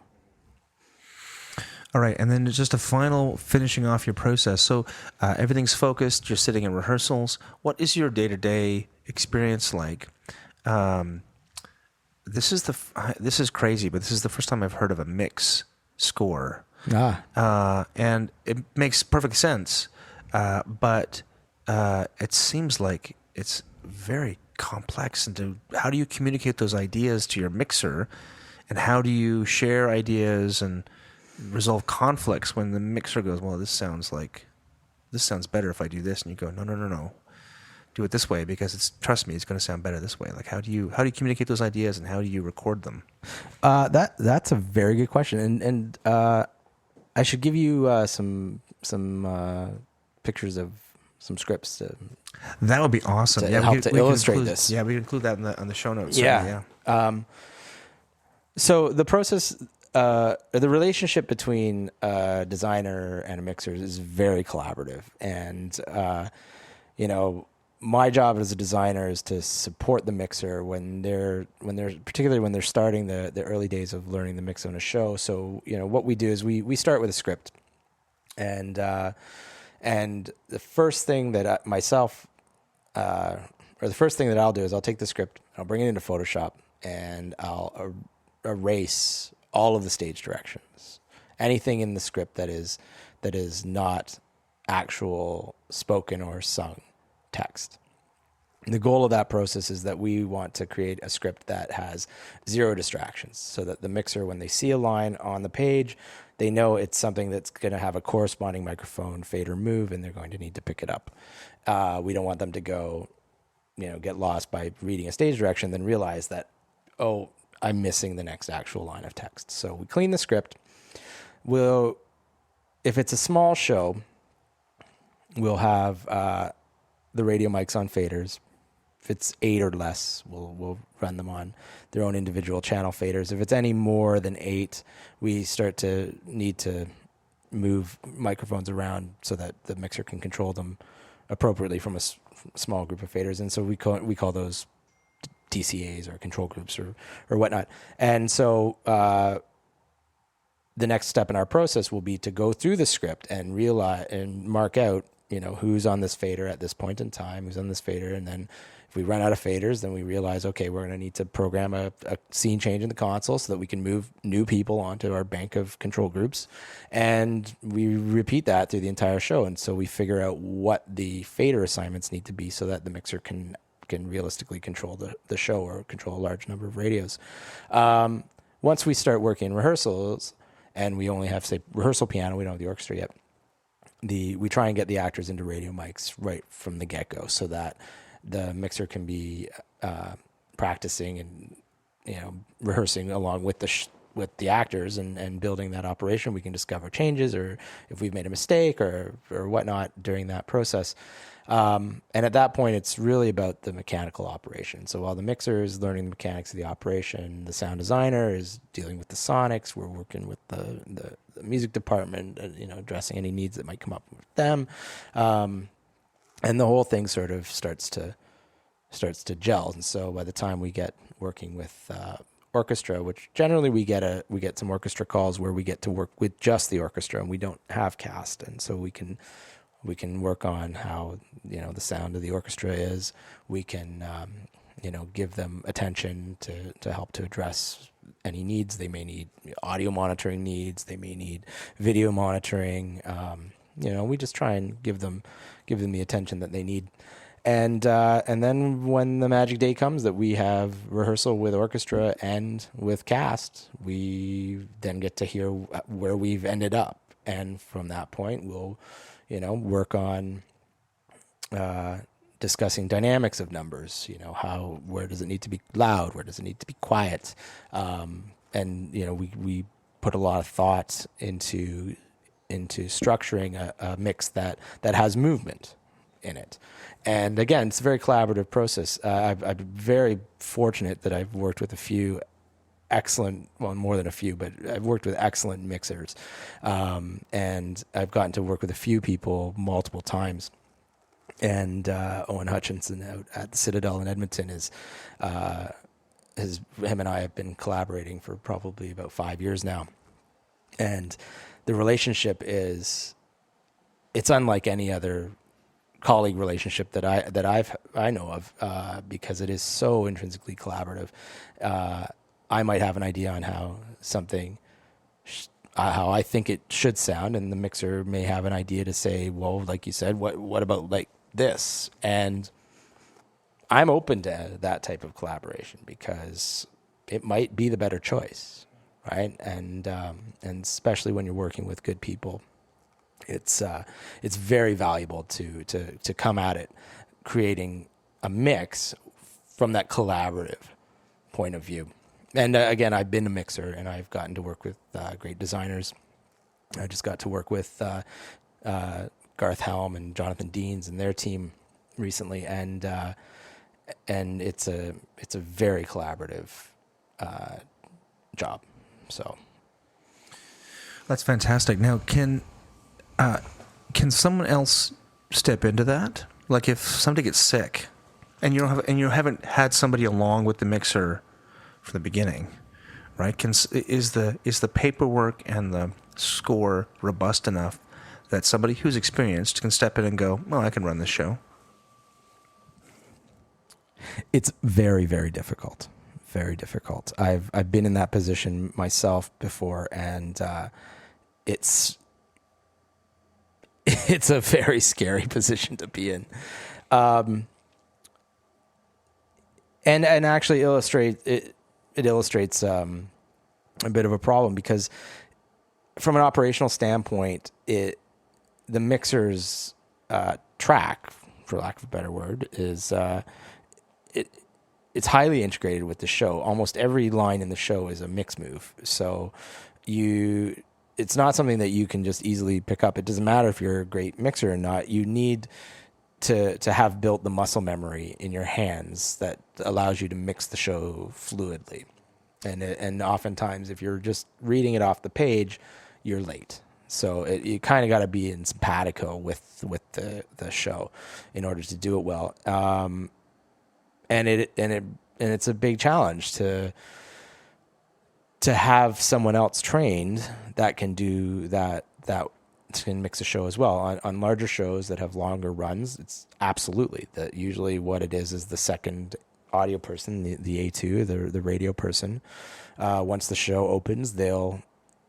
All right, and then just a final finishing off your process. So everything's focused. You're sitting in rehearsals. What is your day-to-day experience like? This is crazy, but this is the first time I've heard of a mix score, and it makes perfect sense. But it seems like it's very complex. And how do you communicate those ideas to your mixer, and how do you share ideas and resolve conflicts when the mixer goes, well, this sounds better if I do this, and you go, no, do it this way because trust me, it's going to sound better this way. Like how do you communicate those ideas, and how do you record them? That's a very good question, and I should give you some pictures of some scripts That would be awesome. to help to illustrate this. Yeah, we can include that on the show notes. Yeah. So the process, the relationship between a designer and a mixer is very collaborative, and my job as a designer is to support the mixer particularly when they're starting the early days of learning the mix on a show. So what we do is we start with a script, and the first thing that the first thing that I'll do is I'll take the script, I'll bring it into Photoshop, and I'll erase all of the stage directions, anything in the script that is not actual spoken or sung text. The goal of that process is that we want to create a script that has zero distractions, so that the mixer, when they see a line on the page, they know it's something that's going to have a corresponding microphone fade or move, and they're going to need to pick it up. We don't want them to go, get lost by reading a stage direction, then realize that, oh, I'm missing the next actual line of text. So we clean the script. If it's a small show, we'll have the radio mics on faders. If it's 8 or less, we'll run them on their own individual channel faders. If it's any more than 8, we start to need to move microphones around so that the mixer can control them appropriately from a small group of faders. And so we call those DCAs or control groups or whatnot. And so the next step in our process will be to go through the script and realize and mark out, who's on this fader at this point in time, who's on this fader. And then if we run out of faders, then we realize, okay, we're going to need to program a scene change in the console so that we can move new people onto our bank of control groups. And we repeat that through the entire show. And so we figure out what the fader assignments need to be so that the mixer can realistically control the show or control a large number of radios. Once we start working in rehearsals, and we only have, say, rehearsal piano, we don't have the orchestra yet, we try and get the actors into radio mics right from the get-go so that the mixer can be practicing and rehearsing along with the actors and building that operation. We can discover changes or if we've made a mistake or whatnot during that process. And at that point, it's really about the mechanical operation. So while the mixer is learning the mechanics of the operation, the sound designer is dealing with the sonics. We're working with the music department, addressing any needs that might come up with them. And the whole thing sort of starts to gel. And so by the time we get working with orchestra, which generally we get some orchestra calls where we get to work with just the orchestra and we don't have cast, and so we can work on how the sound of the orchestra is. We can give them attention to help to address any needs they may need, audio monitoring needs, they may need video monitoring. We just try and give them the attention that they need. And then when the magic day comes that we have rehearsal with orchestra and with cast, we then get to hear where we've ended up. And from that point, we'll work on discussing dynamics of numbers. Where does it need to be loud? Where does it need to be quiet? And we put a lot of thought into structuring a mix that has movement in it. And again, it's a very collaborative process. I'm very fortunate that I've worked with a few excellent, well, more than a few, but I've worked with excellent mixers. And I've gotten to work with a few people multiple times. And Owen Hutchinson out at the Citadel in Edmonton him and I have been collaborating for probably about 5 years now. And the relationship it's unlike any other colleague relationship that I know of, because it is so intrinsically collaborative. I might have an idea on how something, how I think it should sound, and the mixer may have an idea to say, well, like you said, what about like this? And I'm open to that type of collaboration because it might be the better choice, right? And especially when you're working with good people, it's very valuable to come at it creating a mix from that collaborative point of view. And again, I've been a mixer and I've gotten to work with great designers. I just got to work with Garth Helm and Jonathan Deans and their team recently, and it's a very collaborative job. So That's fantastic. Now, can someone else step into that? Like, if somebody gets sick, and you haven't had somebody along with the mixer from the beginning, right? Is the paperwork and the score robust enough that somebody who's experienced can step in and go, "Oh, I can run this show"? it's very, very difficult. Very difficult. I've been in that position myself before, and it's a very scary position to be in. And actually it illustrates a bit of a problem, because from an operational standpoint, the mixer's track, for lack of a better word, is it's highly integrated with the show. Almost every line in the show is a mix move. So it's not something that you can just easily pick up. It doesn't matter if you're a great mixer or not. You need to have built the muscle memory in your hands that allows you to mix the show fluidly. And oftentimes, if you're just reading it off the page, you're late. So you kind of got to be in simpatico with the show in order to do it well. And it's a big challenge to have someone else trained that can do that can mix a show as well. On larger shows that have longer runs, it's absolutely that. Usually what it is the second audio person, the A2, the radio person. Once the show opens, they'll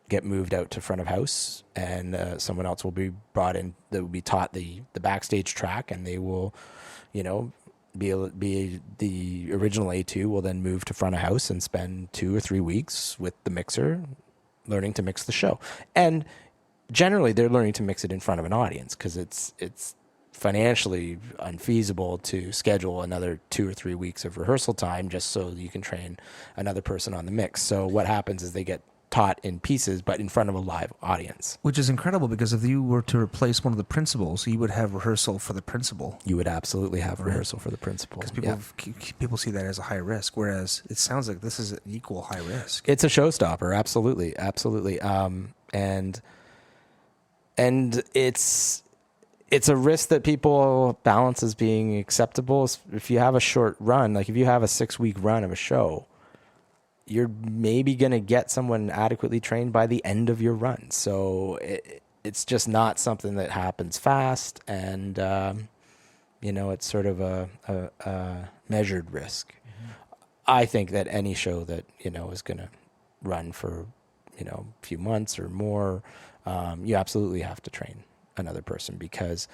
get moved out to front of house, and someone else will be brought in that will be taught the backstage track, and they will, be the original A2 will then move to front of house and spend 2 or 3 weeks with the mixer learning to mix the show. And generally they're learning to mix it in front of an audience, because it's financially unfeasible to schedule another 2 or 3 weeks of rehearsal time just so you can train another person on the mix. So what happens is they get taught in pieces, but in front of a live audience. Which is incredible, because if you were to replace one of the principals, you would have rehearsal for the principal. You would absolutely have rehearsal for the principal. Because people see that as a high risk, whereas it sounds like this is an equal high risk. It's a showstopper, absolutely. And it's a risk that people balance as being acceptable. If you have a short run, like if you have a 6-week run of a show, you're maybe going to get someone adequately trained by the end of your run. So it's just not something that happens fast, and it's sort of a measured risk. Mm-hmm. I think that any show that is going to run for a few months or more, you absolutely have to train another person, because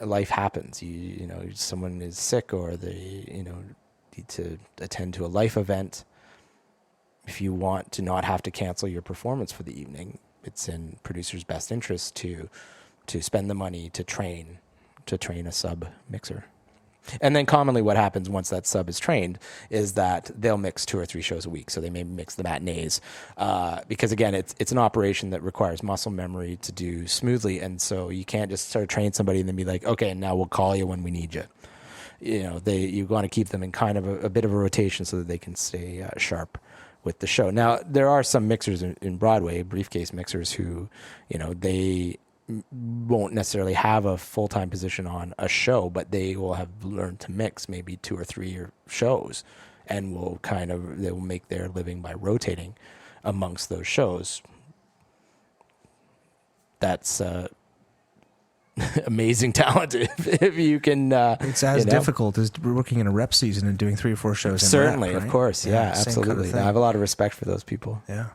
life happens. Someone is sick, or they need to attend to a life event. If you want to not have to cancel your performance for the evening, it's in producer's best interest to spend the money to train a sub mixer. And then commonly what happens once that sub is trained is that they'll mix 2 or 3 shows a week. So they may mix the matinees, because again, it's an operation that requires muscle memory to do smoothly. And so you can't just start train somebody and then be like, okay, now we'll call you when we need you. You want to keep them in kind of a bit of a rotation so that they can stay sharp with the show. Now, there are some mixers in Broadway, briefcase mixers, who, they won't necessarily have a full-time position on a show, but they will have learned to mix maybe 2 or 3 shows, and they will make their living by rotating amongst those shows. that's amazing talent if you can. It's as difficult as working in a rep season and doing 3 or 4 shows. Certainly, in rep, right? of course, yeah, same absolutely. kind of thing. I have a lot of respect for those people. Yeah.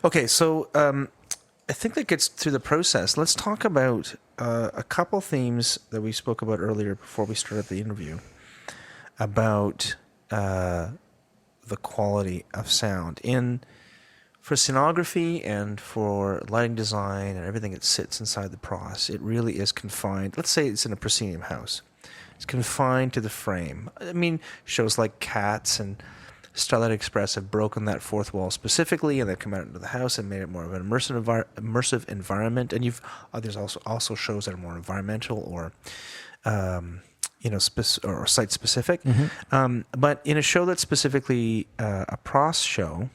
Okay, so I think that gets through the process. Let's talk about a couple themes that we spoke about earlier before we started the interview about the quality of sound for scenography and for lighting design and everything that sits inside the pros. It really is confined. Let's say it's in a proscenium house. It's confined to the frame. I mean, shows like Cats and Starlight Express have broken that fourth wall specifically, and they've come out into the house and made it more of an immersive environment. And there's also shows that are more environmental or or site specific. Mm-hmm. But in a show that's specifically a pros show,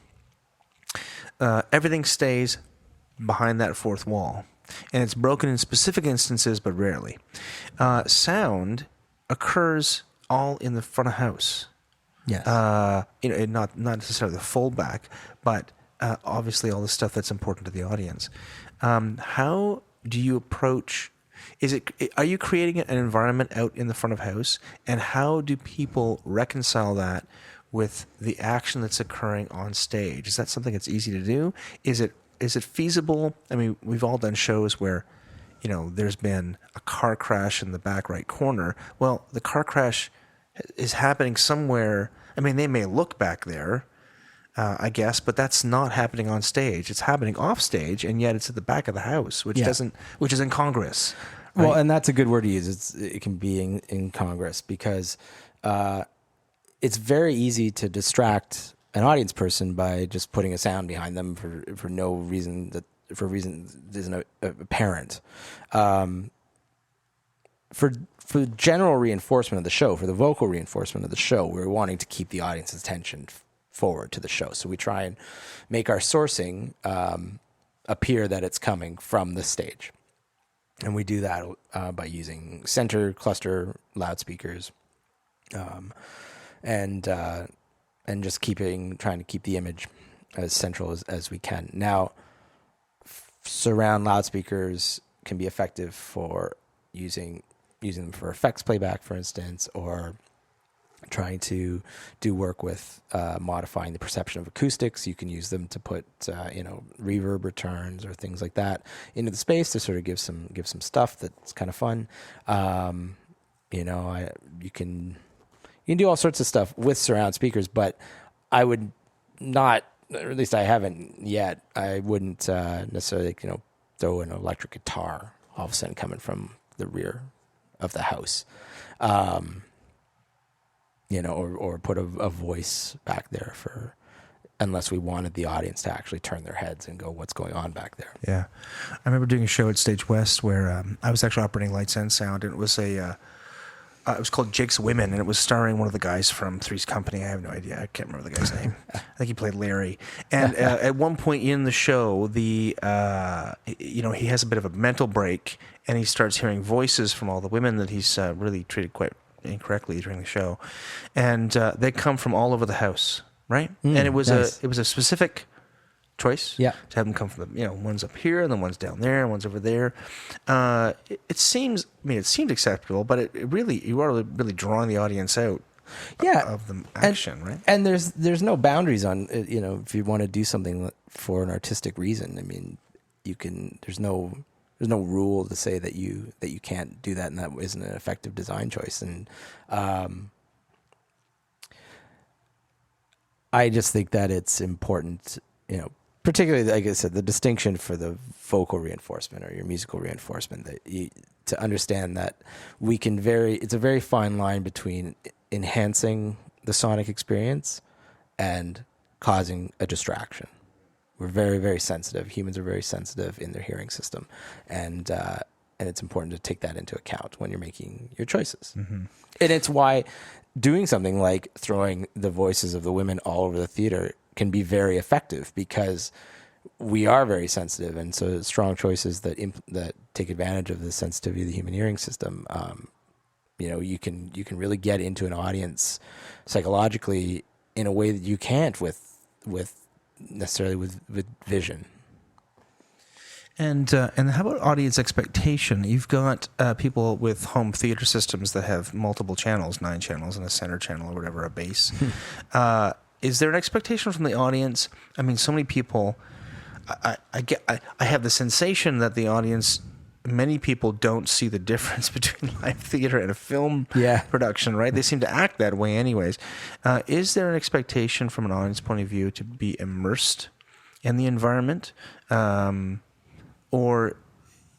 everything stays behind that fourth wall, and it's broken in specific instances, but rarely. Sound occurs all in the front of house. Yes. Not necessarily the foldback, but obviously all the stuff that's important to the audience. How do you approach? Are you creating an environment out in the front of house, and how do people reconcile that with the action that's occurring on stage? Is that something that's easy to do? Is it feasible? I mean, we've all done shows where, there's been a car crash in the back right corner. Well, the car crash is happening somewhere. I mean, they may look back there, I guess, but that's not happening on stage. It's happening off stage, and yet it's at the back of the house, which is incongruous. Right? Well, and that's a good word to use. It can be incongruous because it's very easy to distract an audience person by just putting a sound behind them for no reason for reasons isn't apparent. For general reinforcement of the show, for the vocal reinforcement of the show, we're wanting to keep the audience's attention forward to the show. So we try and make our sourcing appear that it's coming from the stage. And we do that by using center cluster loudspeakers, and just trying to keep the image as central as we can. Now, surround loudspeakers can be effective for using them for effects playback, for instance, or trying to do work with modifying the perception of acoustics. You can use them to put reverb returns or things like that into the space to sort of give some stuff that's kind of fun. You can do all sorts of stuff with surround speakers, but I would not, or at least I haven't yet, I wouldn't necessarily throw an electric guitar all of a sudden coming from the rear of the house. Or put a voice back there unless we wanted the audience to actually turn their heads and go, what's going on back there? Yeah. I remember doing a show at Stage West where I was actually operating lights and sound, and it was it was called Jake's Women, and it was starring one of the guys from Three's Company. I have no idea. I can't remember the guy's name. I think he played Larry. And at one point in the show, he has a bit of a mental break, and he starts hearing voices from all the women that he's really treated quite incorrectly during the show, and they come from all over the house, right? And it was nice. a specific choice, yeah, to have them come from one's up here and then one's down there and one's over there. It seems acceptable, but you are really drawing the audience out, of the action, right? And there's no boundaries on if you want to do something for an artistic reason. I mean, you can. There's no rule to say that you can't do that, and that isn't an effective design choice. And I just think that it's important, particularly, like I said, the distinction for the vocal reinforcement or your musical reinforcement, to understand that it's a very fine line between enhancing the sonic experience and causing a distraction. We're very, very sensitive. Humans are very sensitive in their hearing system, and it's important to take that into account when you're making your choices. Mm-hmm. And it's why doing something like throwing the voices of the women all over the theater can be very effective, because we are very sensitive, and so strong choices that take advantage of the sensitivity of the human hearing system. You can really get into an audience psychologically in a way that you can't with necessarily with vision. And how about audience expectation? You've got people with home theater systems that have multiple channels, 9 channels, and a center channel or whatever, a bass. Is there an expectation from the audience? I mean, so many people. I have the sensation that the audience, many people don't see the difference between live theater and a film production, right? They seem to act that way, anyways. Is there an expectation from an audience point of view to be immersed in the environment? Or,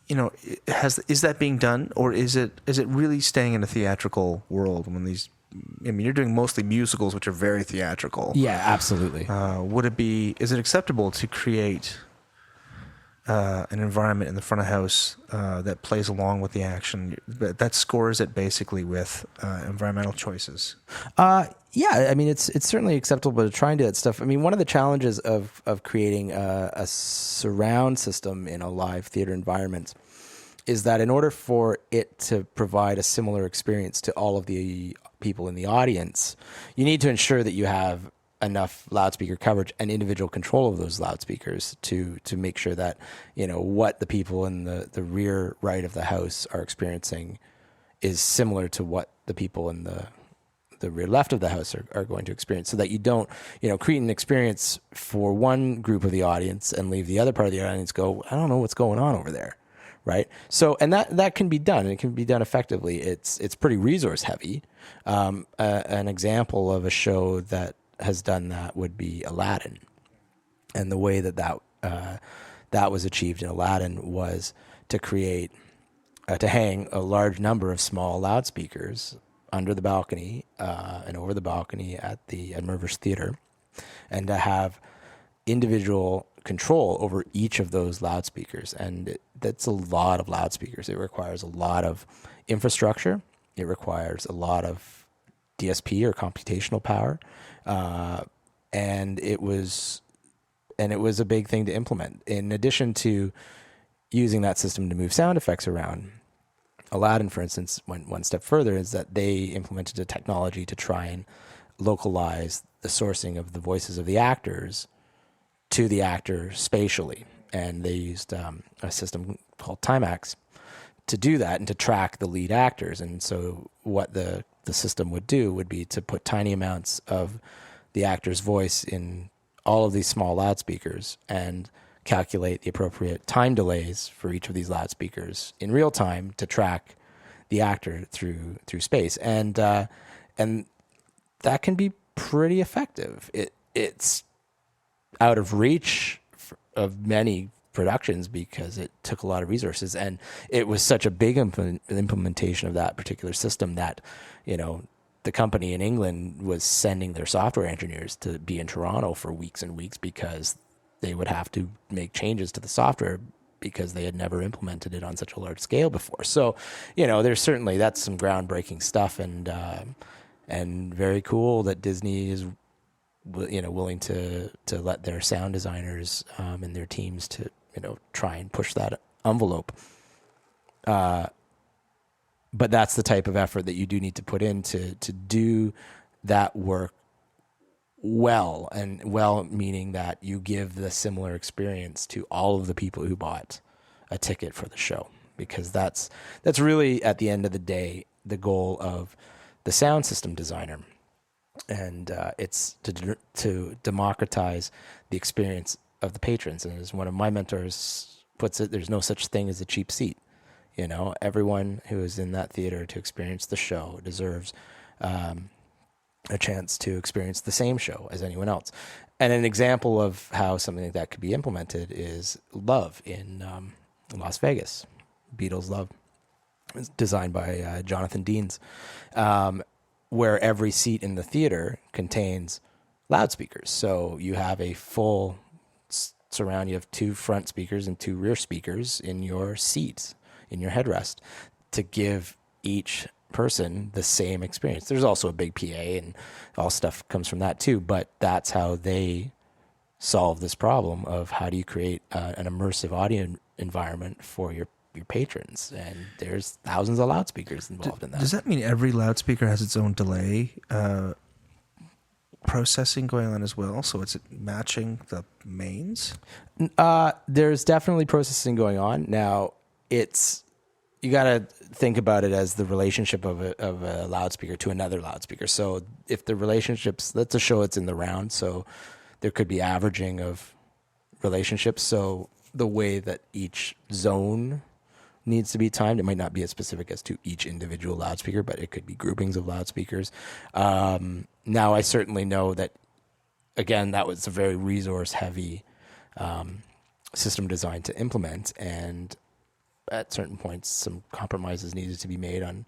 is that being done, or is it really staying in a theatrical world when these? I mean, you're doing mostly musicals, which are very theatrical. Yeah, absolutely. Is it acceptable to create an environment in the front of house that plays along with the action, that scores it basically with environmental choices? Yeah, I mean, it's certainly acceptable to try and do that stuff. I mean, one of the challenges of creating a surround system in a live theater environment is that in order for it to provide a similar experience to all of the people in the audience, you need to ensure that you have enough loudspeaker coverage and individual control of those loudspeakers to make sure that, what the people in the rear right of the house are experiencing is similar to what the people in the rear left of the house are going to experience, so that you don't, create an experience for one group of the audience and leave the other part of the audience go, I don't know what's going on over there. Right. So, and that can be done, and it can be done effectively. It's pretty resource heavy. An example of a show that has done that would be Aladdin. And the way that was achieved in Aladdin was to create, to hang a large number of small loudspeakers under the balcony and over the balcony at Mervish Theater, and to have individual control over each of those loudspeakers. And that's a lot of loudspeakers. It requires a lot of infrastructure. It requires a lot of DSP or computational power. And it was a big thing to implement. In addition to using that system to move sound effects around, Aladdin, for instance, went one step further, is that they implemented a technology to try and localize the sourcing of the voices of the actors to the actor spatially. And they used a system called Timax to do that and to track the lead actors. And so what the system would do would be to put tiny amounts of the actor's voice in all of these small loudspeakers and calculate the appropriate time delays for each of these loudspeakers in real time to track the actor through space. And that can be pretty effective. It's out of reach of many productions because it took a lot of resources, and it was such a big implementation of that particular system that, the company in England was sending their software engineers to be in Toronto for weeks and weeks because they would have to make changes to the software because they had never implemented it on such a large scale before. So, there's certainly, that's some groundbreaking stuff, and very cool that Disney is, willing to let their sound designers and their teams to, try and push that envelope. But that's the type of effort that you do need to put in to do that work well, and well meaning that you give the similar experience to all of the people who bought a ticket for the show, because that's really, at the end of the day, the goal of the sound system designer. And it's to democratize the experience of the patrons. And as one of my mentors puts it, there's no such thing as a cheap seat. Everyone who is in that theater to experience the show deserves a chance to experience the same show as anyone else. And an example of how something like that could be implemented is Love in Las Vegas. Beatles Love. It's designed by Jonathan Deans, where every seat in the theater contains loudspeakers. So you have a full surround. You have 2 front speakers and 2 rear speakers in your seats, in your headrest, to give each person the same experience. There's also a big PA, and all stuff comes from that too, but that's how they solve this problem of how do you create an immersive audio environment for your patrons. And there's thousands of loudspeakers involved in that. Does that mean every loudspeaker has its own delay? processing going on as well? So it's matching the mains? There's definitely processing going on. Now, you got to think about it as the relationship of a loudspeaker to another loudspeaker. So if the relationships, let's just show it's in the round, so there could be averaging of relationships. So the way that each zone needs to be timed, it might not be as specific as to each individual loudspeaker, but it could be groupings of loudspeakers. Now, I certainly know that, again, that was a very resource-heavy system design to implement, and at certain points, some compromises needed to be made on,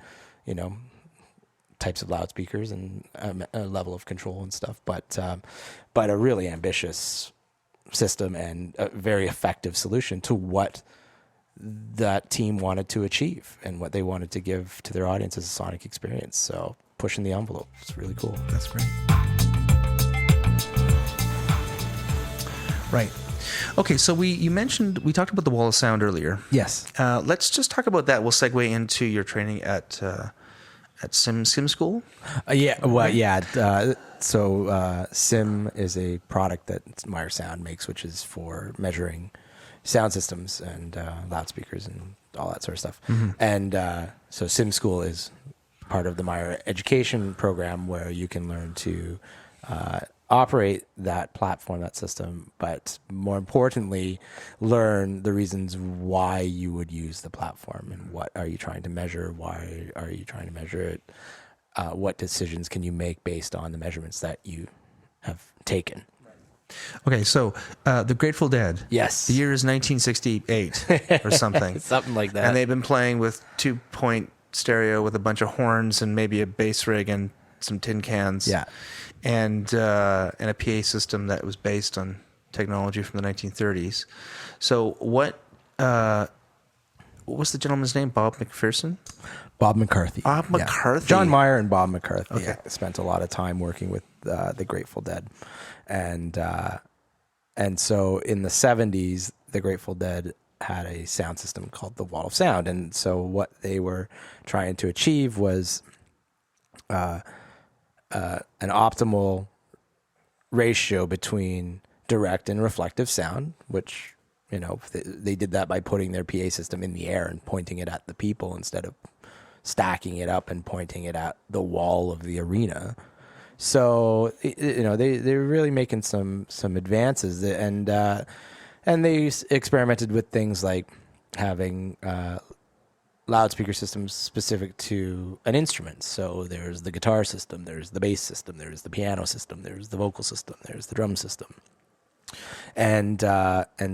types of loudspeakers and a level of control and stuff. But a really ambitious system and a very effective solution to what that team wanted to achieve and what they wanted to give to their audience as a sonic experience. So pushing the envelope, it's really cool. That's great. Right. Okay, so we talked about the wall of sound earlier. Yes. Let's just talk about that. We'll segue into your training at Sim School. So Sim is a product that Meyer Sound makes, which is for measuring sound systems and loudspeakers and all that sort of stuff. Mm-hmm. And so Sim School is part of the Meyer education program where you can learn to operate that platform, that system, but more importantly, learn the reasons why you would use the platform and what are you trying to measure, why are you trying to measure it, what decisions can you make based on the measurements that you have taken. Okay, so the Grateful Dead. Yes. The year is 1968 or something. Something like that. And they've been playing with 2-point stereo with a bunch of horns and maybe a bass rig and some tin cans. Yeah. And a PA system that was based on technology from the 1930s. So what was the gentleman's name? Bob McPherson? Bob McCarthy. Bob McCarthy. John Meyer and Bob McCarthy. Okay. Spent a lot of time working with the Grateful Dead. And so in the 70s, the Grateful Dead had a sound system called the Wall of Sound. And so what they were trying to achieve was an optimal ratio between direct and reflective sound, which, they did that by putting their PA system in the air and pointing it at the people instead of stacking it up and pointing it at the wall of the arena. So, they're really making some advances, and they experimented with things like having loudspeaker systems specific to an instrument. So there's the guitar system, there's the bass system, there's the piano system, there's the vocal system, there's the drum system, and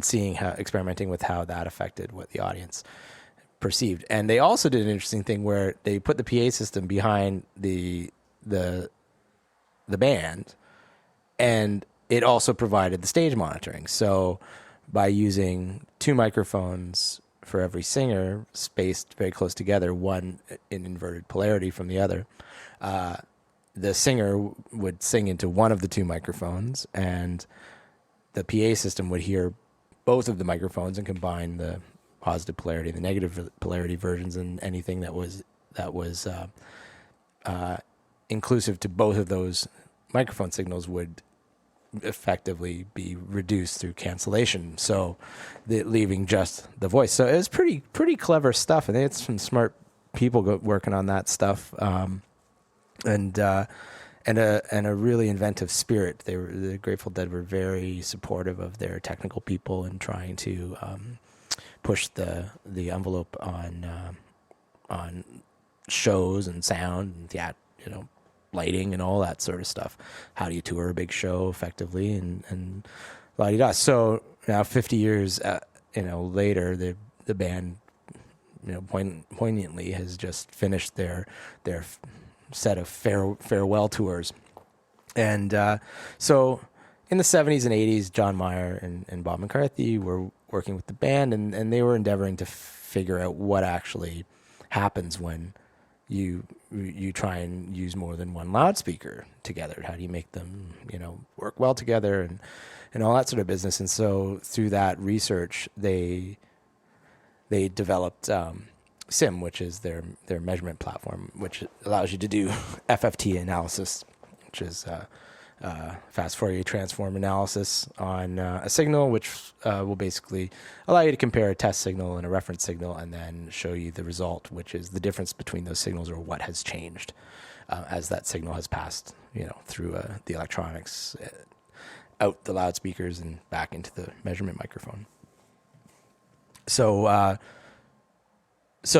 seeing experimenting with how that affected what the audience perceived. And they also did an interesting thing where they put the PA system behind the band, and it also provided the stage monitoring. So by using 2 microphones for every singer spaced very close together, one in inverted polarity from the other, the singer would sing into one of the 2 microphones, and the PA system would hear both of the microphones and combine the positive polarity and the negative polarity versions, and anything that was inclusive to both of those microphone signals would effectively be reduced through cancellation, so leaving just the voice. So it was pretty clever stuff. I think it's some smart people working on that stuff, and a really inventive spirit. The Grateful Dead were very supportive of their technical people and trying to push the envelope on shows and sound and lighting and all that sort of stuff. How do you tour a big show effectively and la-di-da. So now 50 years later, the band poignantly has just finished their set of farewell tours. And so in the 70s and 80s, John Meyer and Bob McCarthy were working with the band, and they were endeavoring to figure out what actually happens when you try and use more than one loudspeaker together. How do you make them, work well together and all that sort of business? And so through that research, they developed Sim, which is their measurement platform, which allows you to do FFT analysis, which is fast Fourier transform analysis on a signal, which will basically allow you to compare a test signal and a reference signal, and then show you the result, which is the difference between those signals, or what has changed as that signal has passed, through the electronics, out the loudspeakers and back into the measurement microphone. So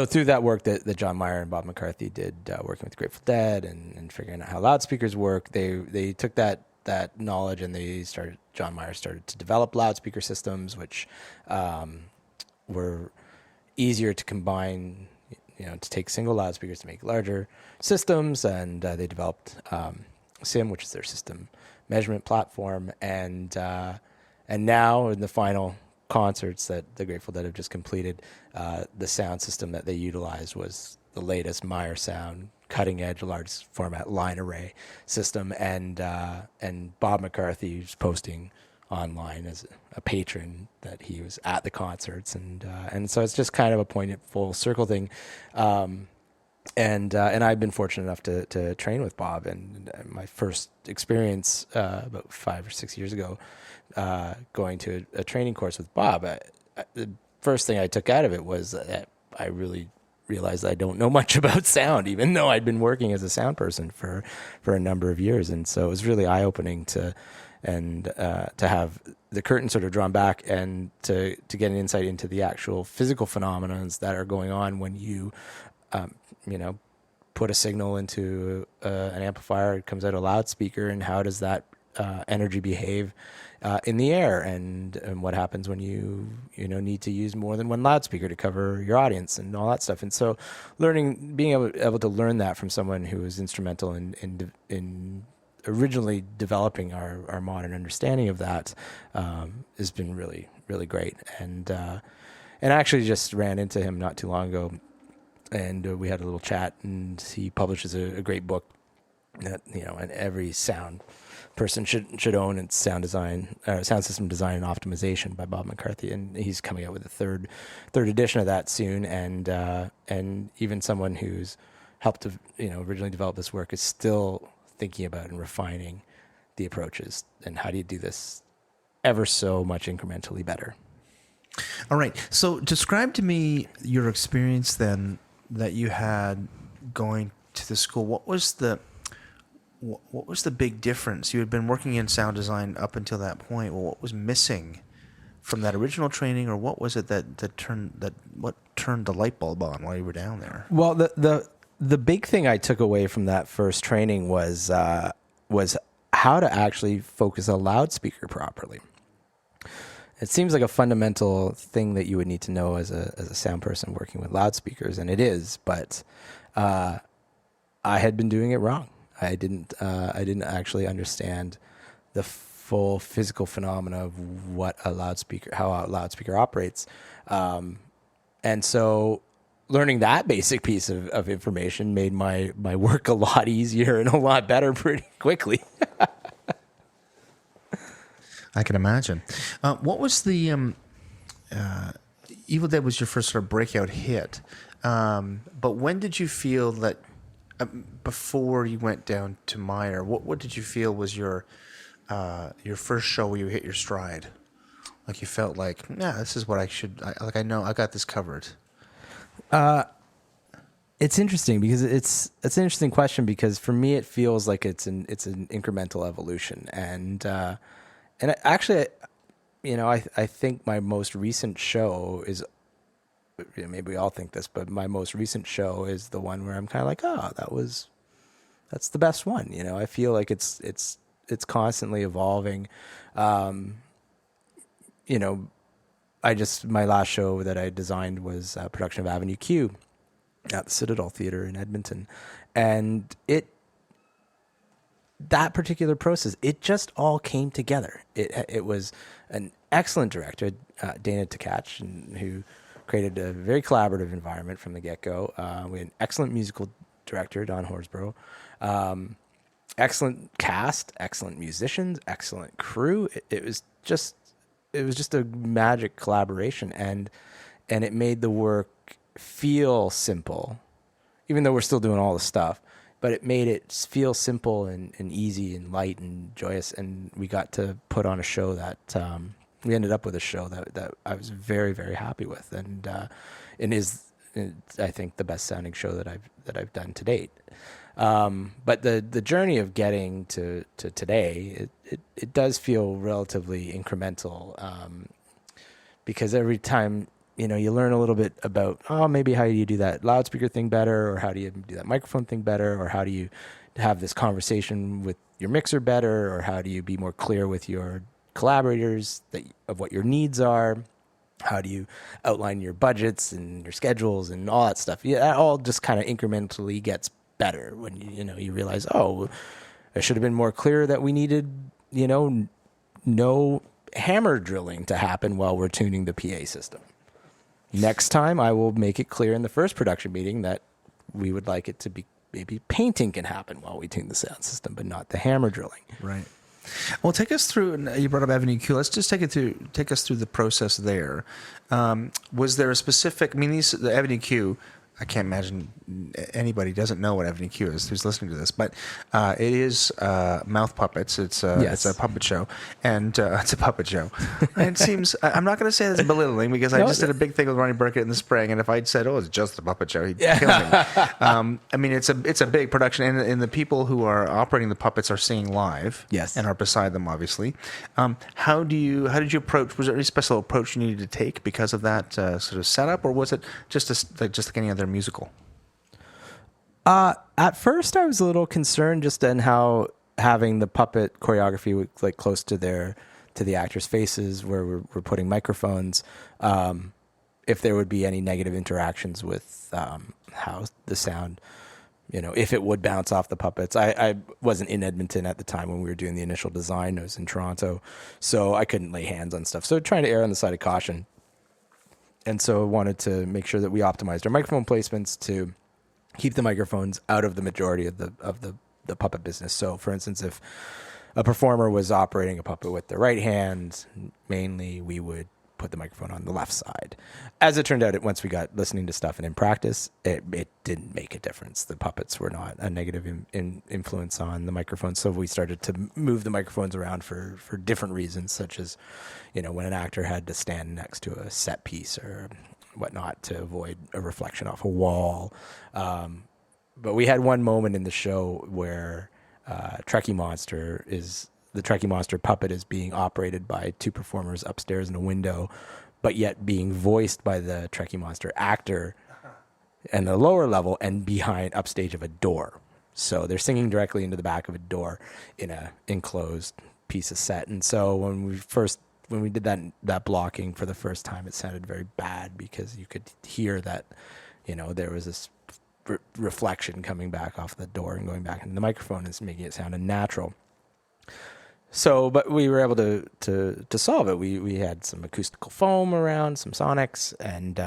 through that work that John Mayer and Bob McCarthy did, working with the Grateful Dead and figuring out how loudspeakers work, they took that knowledge, and John Mayer started to develop loudspeaker systems, which were easier to combine, to take single loudspeakers to make larger systems. And they developed SIM, which is their system measurement platform. And now in the final concerts that the Grateful Dead have just completed, the sound system that they utilized was the latest Meyer Sound cutting edge large format line array system. And Bob McCarthy was posting online as a patron that he was at the concerts, and so it's just kind of a poignant full circle thing. And I've been fortunate enough to train with Bob, and my first experience about 5 or 6 years ago, going to a training course with Bob, the first thing I took out of it was that I really realized I don't know much about sound, even though I'd been working as a sound person for a number of years. And so it was really eye-opening to have the curtain sort of drawn back, and to get an insight into the actual physical phenomena that are going on when you put a signal into an amplifier. It comes out a loudspeaker, and how does that energy behave in the air, and what happens when you need to use more than one loudspeaker to cover your audience, and all that stuff. And so being able to learn that from someone who was instrumental in originally developing our modern understanding of that has been really, really great. And I actually just ran into him not too long ago, and we had a little chat, and he publishes a great book that, and every sound person should own. It's sound system design and optimization by Bob McCarthy, and he's coming out with a third edition of that soon. And even someone who's helped to originally develop this work is still thinking about and refining the approaches, and how do you do this ever so much incrementally better. All right. So describe to me your experience then that you had going to the school. What was the big difference? You had been working in sound design up until that point. Well, what was missing from that original training, or what was it that turned the light bulb on while you were down there? Well, the big thing I took away from that first training was how to actually focus a loudspeaker properly. It seems like a fundamental thing that you would need to know as a sound person working with loudspeakers, and it is. But I had been doing it wrong. I didn't actually understand the full physical phenomena of how a loudspeaker operates, and so learning that basic piece of information made my work a lot easier and a lot better pretty quickly. I can imagine. What was the Evil Dead was your first sort of breakout hit, but when did you feel that before you went down to Meyer? What did you feel was your first show where you hit your stride? Like you felt like, yeah, this is what I should. I know I got this covered. It's interesting because it's an interesting question, because for me it feels like it's an incremental evolution, and actually, I think my most recent show is, maybe we all think this, but my most recent show is the one where I'm kind of like, oh, that's the best one. I feel like it's constantly evolving. My last show that I designed was a production of Avenue Q at the Citadel Theater in Edmonton, and that particular process, it just all came together. It was an excellent director, Dana Tkach, who created a very collaborative environment from the get-go. We had an excellent musical director, Don Horsborough, excellent cast, excellent musicians, excellent crew. It was just a magic collaboration, and it made the work feel simple, even though we're still doing all the stuff. but it made it feel simple and easy and light and joyous. And we got to put on a show that we ended up with a show that I was very, very happy with, and is, I think, the best sounding show that I've done to date. But the journey of getting to today, it does feel relatively incremental, because every time, you learn a little bit about, maybe how do you do that loudspeaker thing better, or how do you do that microphone thing better, or how do you have this conversation with your mixer better, or how do you be more clear with your collaborators of what your needs are. How do you outline your budgets and your schedules and all that stuff? Yeah, that all just kind of incrementally gets better when you realize, I should have been more clear that we needed, no hammer drilling to happen while we're tuning the PA system. Next time, I will make it clear in the first production meeting that we would like it to be, maybe painting can happen while we tune the sound system, but not the hammer drilling. Right. Well, take us through. And you brought up Avenue Q. Let's just take us through the process there. Was there a specific? I mean, the Avenue Q. I can't imagine anybody doesn't know what Avenue Q is who's listening to this, but it is mouth puppets. It's a puppet show, and it's a puppet show. And it seems I'm not going to say that's belittling, because I just did a big thing with Ronnie Burkett in the spring, and if I'd said, it's just a puppet show, he'd kill me. I mean, it's a big production, and the people who are operating the puppets are seeing live, yes, and are beside them, obviously. How did you approach? Was there any special approach you needed to take because of that sort of setup, or was it just like any other musical? At first I was a little concerned just in how having the puppet choreography like close to the actors' faces, where we're putting microphones, if there would be any negative interactions with how the sound, if it would bounce off the puppets. I wasn't in Edmonton at the time when we were doing the initial design. I was in Toronto, so I couldn't lay hands on stuff. So trying to err on the side of caution. And so I wanted to make sure that we optimized our microphone placements to keep the microphones out of the majority of the puppet business. So, for instance, if a performer was operating a puppet with their right hand, mainly we would put the microphone on the left side. As it turned out, once we got listening to stuff and in practice, it didn't make a difference. The puppets were not a negative influence on the microphones. So we started to move the microphones around for different reasons, such as, when an actor had to stand next to a set piece or whatnot to avoid a reflection off a wall. But we had one moment in the show where the Trekkie Monster puppet is being operated by two performers upstairs in a window, but yet being voiced by the Trekkie Monster actor in the lower level and behind upstage of a door. So they're singing directly into the back of a door in a enclosed piece of set. And so when we did that blocking for the first time, it sounded very bad, because you could hear that, there was this reflection coming back off the door and going back into the microphone, is making it sound unnatural. So, but we were able to solve it. We had some acoustical foam around, some sonics, and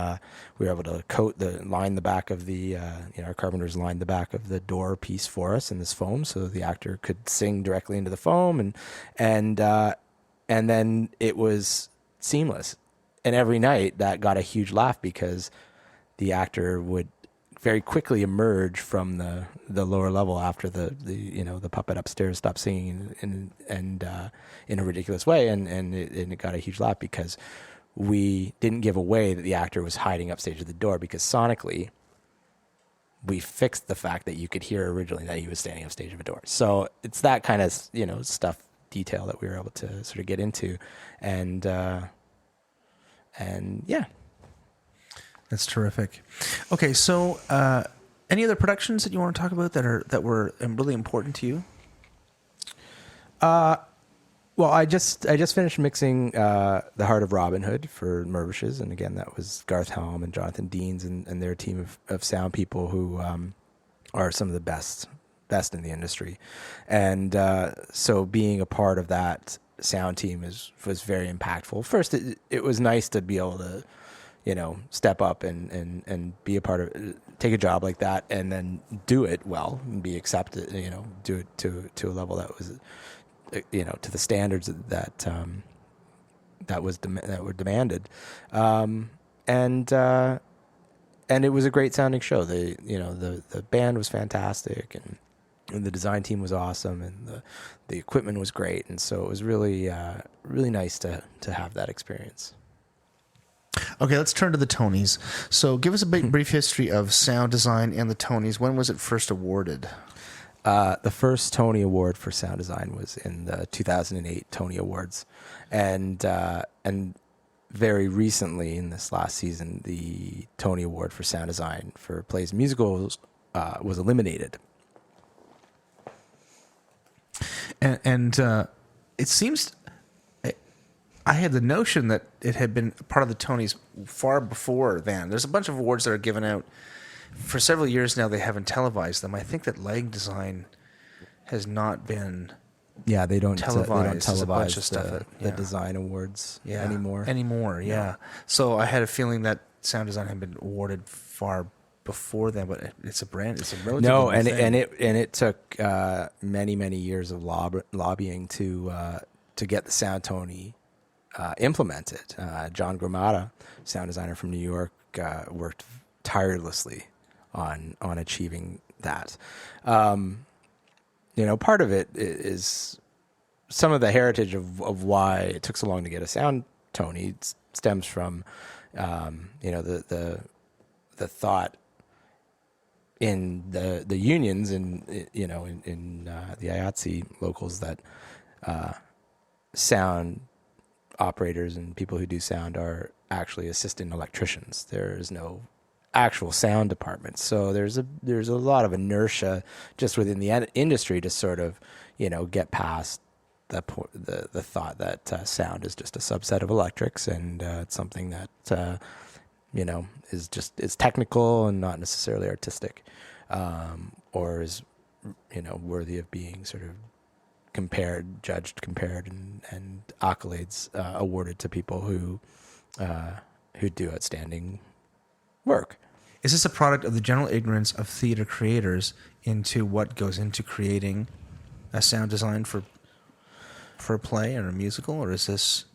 we were able to line the back of the, our carpenters lined the back of the door piece for us in this foam, so the actor could sing directly into the foam, and then it was seamless. And every night that got a huge laugh, because the actor would very quickly emerge from the lower level after the puppet upstairs stopped singing and in a ridiculous way, and it got a huge laugh, because we didn't give away that the actor was hiding upstage at the door, because sonically we fixed the fact that you could hear originally that he was standing upstage of a door. So it's that kind of stuff, detail, that we were able to sort of get into, and yeah. That's terrific. Okay, so any other productions that you want to talk about that were really important to you? Well, I just finished mixing The Heart of Robin Hood for Mervishes, and again, that was Garth Helm and Jonathan Deans and their team of sound people who are some of the best in the industry. And so being a part of that sound team was very impactful. First, it was nice to be able to step up and be a part of, take a job like that and then do it well and be accepted, do it to a level that was, to the standards that were demanded. And it was a great sounding show. The band was fantastic, and the design team was awesome, and the equipment was great, and so it was really really nice to have that experience. Okay, let's turn to the Tonys. So give us a brief history of sound design and the Tonys. When was it first awarded? The first Tony Award for sound design was in the 2008 Tony Awards, and very recently in this last season, the Tony Award for sound design for plays and musicals was eliminated. And it seems I had the notion that it had been part of the Tonys far before then. There's a bunch of awards that are given out for several years now. They haven't televised them. I think that lighting design has not been. Yeah, they don't televise. televise a bunch of the, stuff the design awards anymore. Yeah. So I had a feeling that sound design had been awarded far before then, but it's a relatively no, new thing. and it took many years of lobbying to get the Sound Tony implemented. John Gramata, sound designer from New York, worked tirelessly on achieving that. Part of it is some of the heritage of why it took so long to get a Sound Tony stems from the thought in the unions and in the IATSE locals that sound operators and people who do sound are actually assistant electricians. There is no actual sound department, so there's a lot of inertia just within the industry to sort of get past the thought that sound is just a subset of electrics, and it's something that is technical and not necessarily artistic, or is worthy of being sort of judged, compared, and accolades awarded to people who do outstanding work. Is this a product of the general ignorance of theater creators into what goes into creating a sound design for a play or a musical, or is this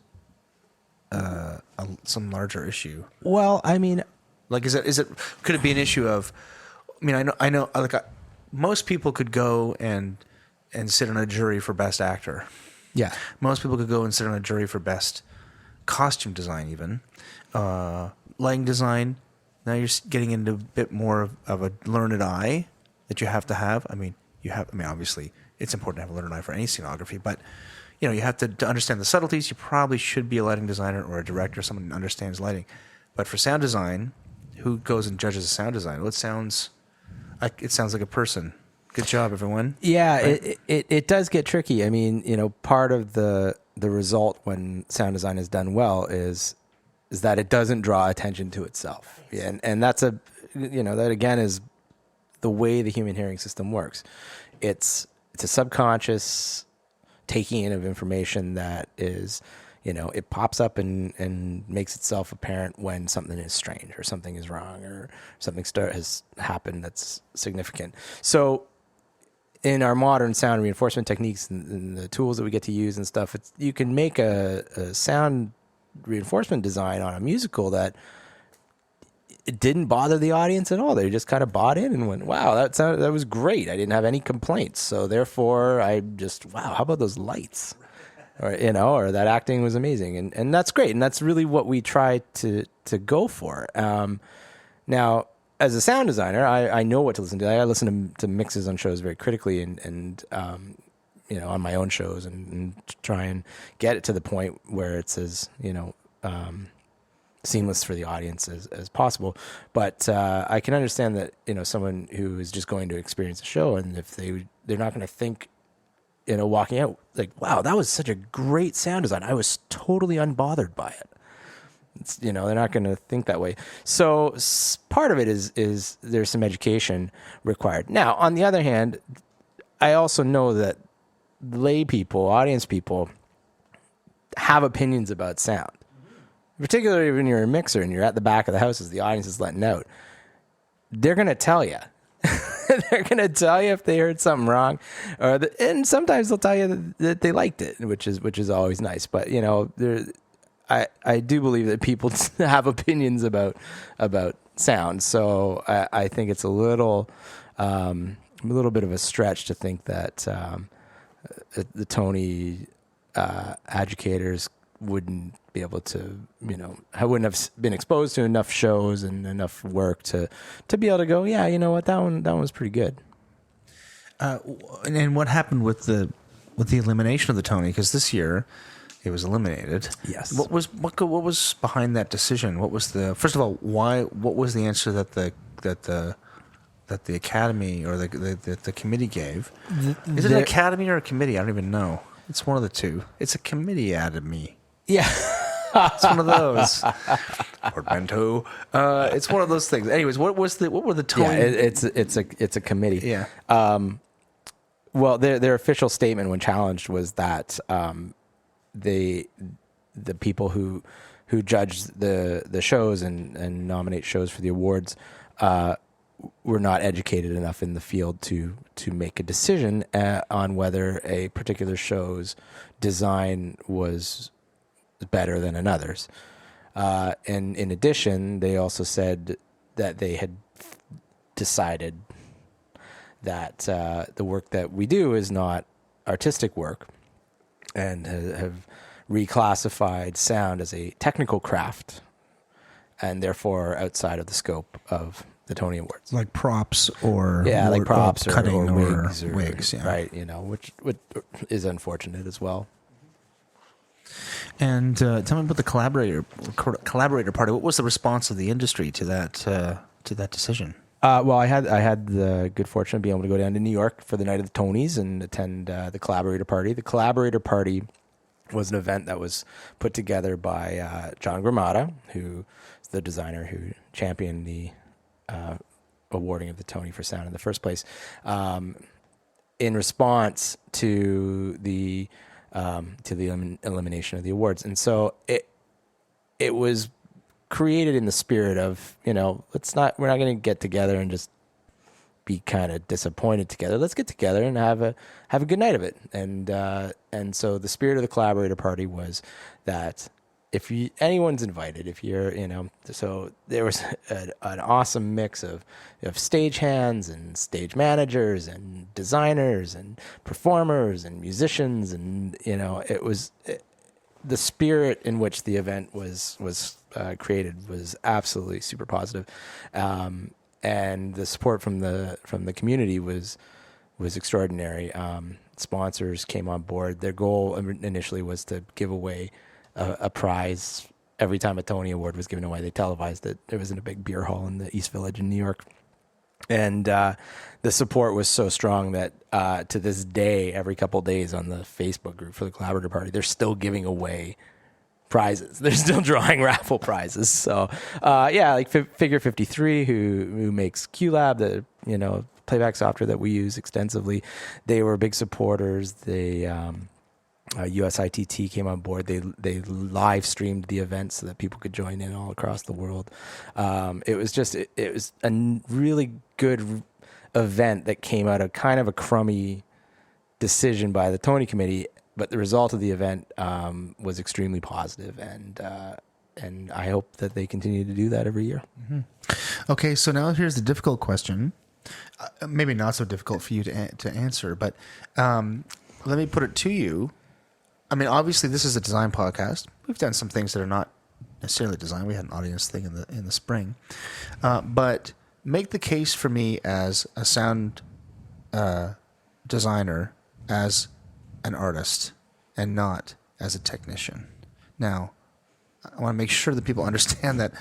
some larger issue? Well, I mean, like, could it be an issue of? I mean, I know, most people could go and sit on a jury for best actor. Yeah, most people could go and sit on a jury for best costume design, even lighting design. Now you're getting into a bit more of a learned eye that you have to have. I mean, obviously, it's important to have a learned eye for any scenography, but you have to understand the subtleties. You probably should be a lighting designer or a director, someone who understands lighting. But for sound design, who goes and judges a sound design? Well, it sounds like a person. Good job, everyone. Yeah, right? it does get tricky. I mean, part of the result when sound design is done well is that it doesn't draw attention to itself. Yeah, and that's that again is the way the human hearing system works. It's a subconscious taking in of information that is, it pops up and makes itself apparent when something is strange or something is wrong or something has happened that's significant. So in our modern sound reinforcement techniques and the tools that we get to use and stuff, you can make a sound reinforcement design on a musical that it didn't bother the audience at all. They just kind of bought in and went, wow, that was great. I didn't have any complaints. So therefore wow, how about those lights? Or, or that acting was amazing. And that's great. And that's really what we try to go for. Now, as a sound designer, I know what to listen to. I listen to mixes on shows very critically and on my own shows and try and get it to the point where it's as, seamless for the audience as possible. But I can understand that, someone who is just going to experience a show, and if they're not going to think, walking out like, wow, that was such a great sound design. I was totally unbothered by it. It's, they're not going to think that way. So part of it is there's some education required. Now, on the other hand, I also know that lay people, audience people, have opinions about sound. Particularly when you're a mixer and you're at the back of the house as the audience is letting out. They're going to tell you. They're going to tell you if they heard something wrong, and sometimes they'll tell you that they liked it, which is always nice. But I do believe that people have opinions about sound, so I think it's a little little bit of a stretch to think that the Tony educators wouldn't be able to, I wouldn't have been exposed to enough shows and enough work to be able to go, yeah, you know what, that one was pretty good. And what happened with the elimination of the Tony? Because this year it was eliminated. Yes. What was behind that decision? What was first of all, why? What was the answer that the academy or the committee gave? Is it an academy or a committee? I don't even know. It's one of the two. It's a committee academy. Yeah. It's one of those. Portmanteau. It's one of those things. Anyways, what were the Tony? Yeah, it's a committee. Yeah. Well, their official statement when challenged was that the people who judge the shows and nominate shows for the awards were not educated enough in the field to make a decision on whether a particular show's design was better than another's. And in addition, they also said that they had decided that the work that we do is not artistic work, and have reclassified sound as a technical craft, and therefore outside of the scope of the Tony Awards. Like props or like props or cutting or wigs, yeah. Right, which is unfortunate as well. And tell me about the collaborator party. What was the response of the industry to that decision? Well, I had the good fortune of being able to go down to New York for the night of the Tonys and attend the collaborator party. The collaborator party was an event that was put together by John Gramada, who is the designer who championed the awarding of the Tony for sound in the first place, in response to the elimination of the awards. And so it was created in the spirit of, we're not going to get together and just be kind of disappointed together. Let's get together and have a good night of it. And so the spirit of the collaborator party was that if anyone's invited, if you're, so there was an awesome mix of stagehands and stage managers and designers and performers and musicians, and it was the spirit in which the event was created was absolutely super positive, and the support from the community was extraordinary. Sponsors came on board. Their goal initially was to give away a prize every time a Tony Award was given away. They televised it. It was in a big beer hall in the East Village in New York. And the support was so strong that to this day, every couple of days on the Facebook group for the Collaborator Party, they're still giving away prizes. They're still drawing raffle prizes. So, like Figure 53, who makes QLab, the playback software that we use extensively, they were big supporters. They USITT came on board. They live streamed the event so that people could join in all across the world. It was a really good event that came out of kind of a crummy decision by the Tony Committee, but the result of the event was extremely positive, and I hope that they continue to do that every year. Mm-hmm. Okay, so now here's the difficult question. Maybe not so difficult for you to answer, but let me put it to you. I mean, obviously, this is a design podcast. We've done some things that are not necessarily design. We had an audience thing in the spring, but make the case for me as a sound designer, as an artist, and not as a technician. Now, I want to make sure that people understand that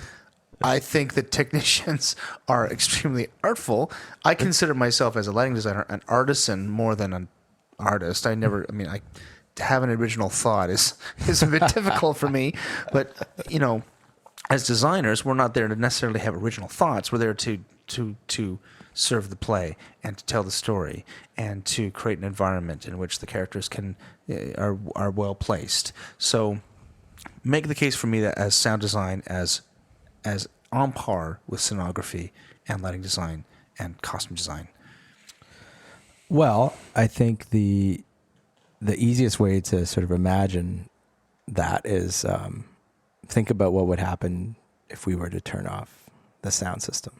I think that technicians are extremely artful. I consider myself as a lighting designer an artisan more than an artist. To have an original thought is a bit difficult for me. But, as designers, we're not there to necessarily have original thoughts. We're there to serve the play and to tell the story and to create an environment in which the characters are well placed. So make the case for me that as sound design as on par with scenography and lighting design and costume design. Well, I think the easiest way to sort of imagine that is think about what would happen if we were to turn off the sound system.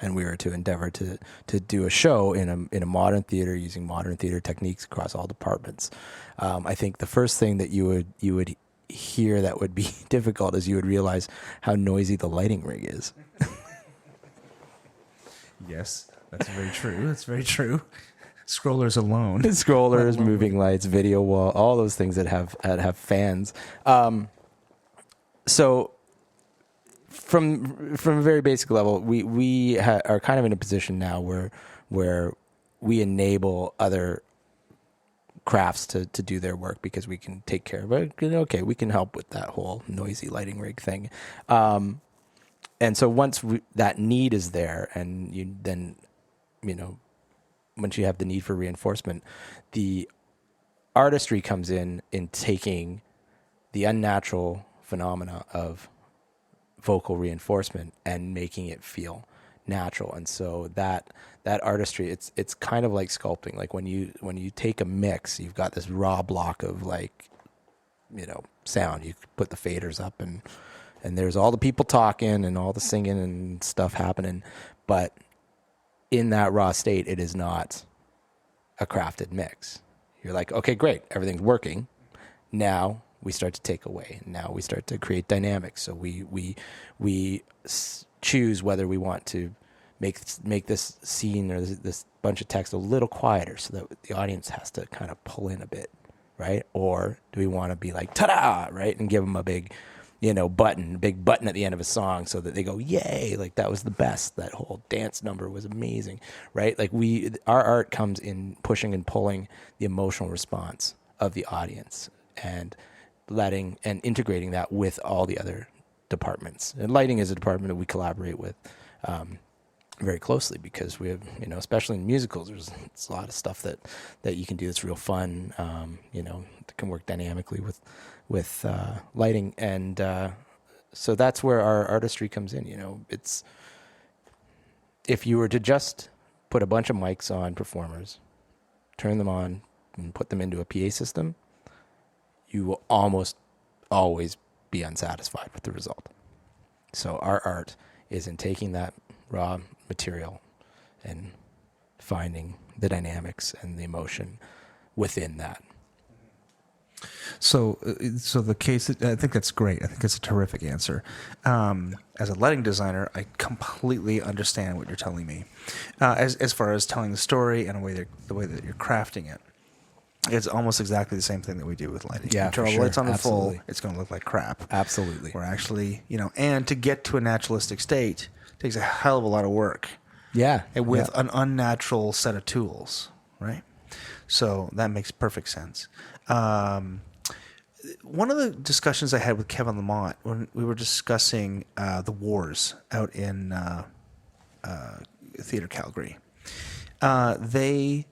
and we were to endeavor to do a show in a modern theater using modern theater techniques across all departments. I think the first thing that you would hear that would be difficult is you would realize how noisy the lighting rig is. Yes, that's very true. That's very true. Scrollers alone. Scrollers, moving lights, video wall, all those things that have fans. So from a very basic level, we are kind of in a position now where we enable other crafts to do their work because we can take care of it. Okay, we can help with that whole noisy lighting rig thing. And so once that need is there, and once you have the need for reinforcement, the artistry comes in taking the unnatural phenomena of vocal reinforcement and making it feel natural. And so that artistry, it's kind of like sculpting. Like when you take a mix, you've got this raw block of sound. You put the faders up and there's all the people talking and all the singing and stuff happening. But in that raw state, it is not a crafted mix. You're like, okay, great. Everything's working. Now we start to take away. Now we start to create dynamics. So we choose whether we want to make this scene or this bunch of text a little quieter so that the audience has to kind of pull in a bit, right? Or do we want to be like, ta-da, right? And give them a big button at the end of a song so that they go, yay, like that was the best. That whole dance number was amazing, right? Like our art comes in pushing and pulling the emotional response of the audience and letting and integrating that with all the other departments. And lighting is a department that we collaborate with very closely because we have, especially in musicals, there's a lot of stuff that you can do that's real fun, that can work dynamically with lighting. And so that's where our artistry comes in. It's, if you were to just put a bunch of mics on performers, turn them on and put them into a PA system, you will almost always be unsatisfied with the result. So our art is in taking that raw material and finding the dynamics and the emotion within that. So the case, I think that's great. I think it's a terrific answer. As a lighting designer, I completely understand what you're telling me. As far as telling the story and the way that you're crafting it, it's almost exactly the same thing that we do with lighting. Yeah, you turn for the sure. lights on the full, Absolutely. it's going to look like crap. Absolutely. We're actually, and to get to a naturalistic state takes a hell of a lot of work. Yeah. And with an unnatural set of tools, right? So that makes perfect sense. One of the discussions I had with Kevin Lamont when we were discussing the wars out in Theatre Calgary, they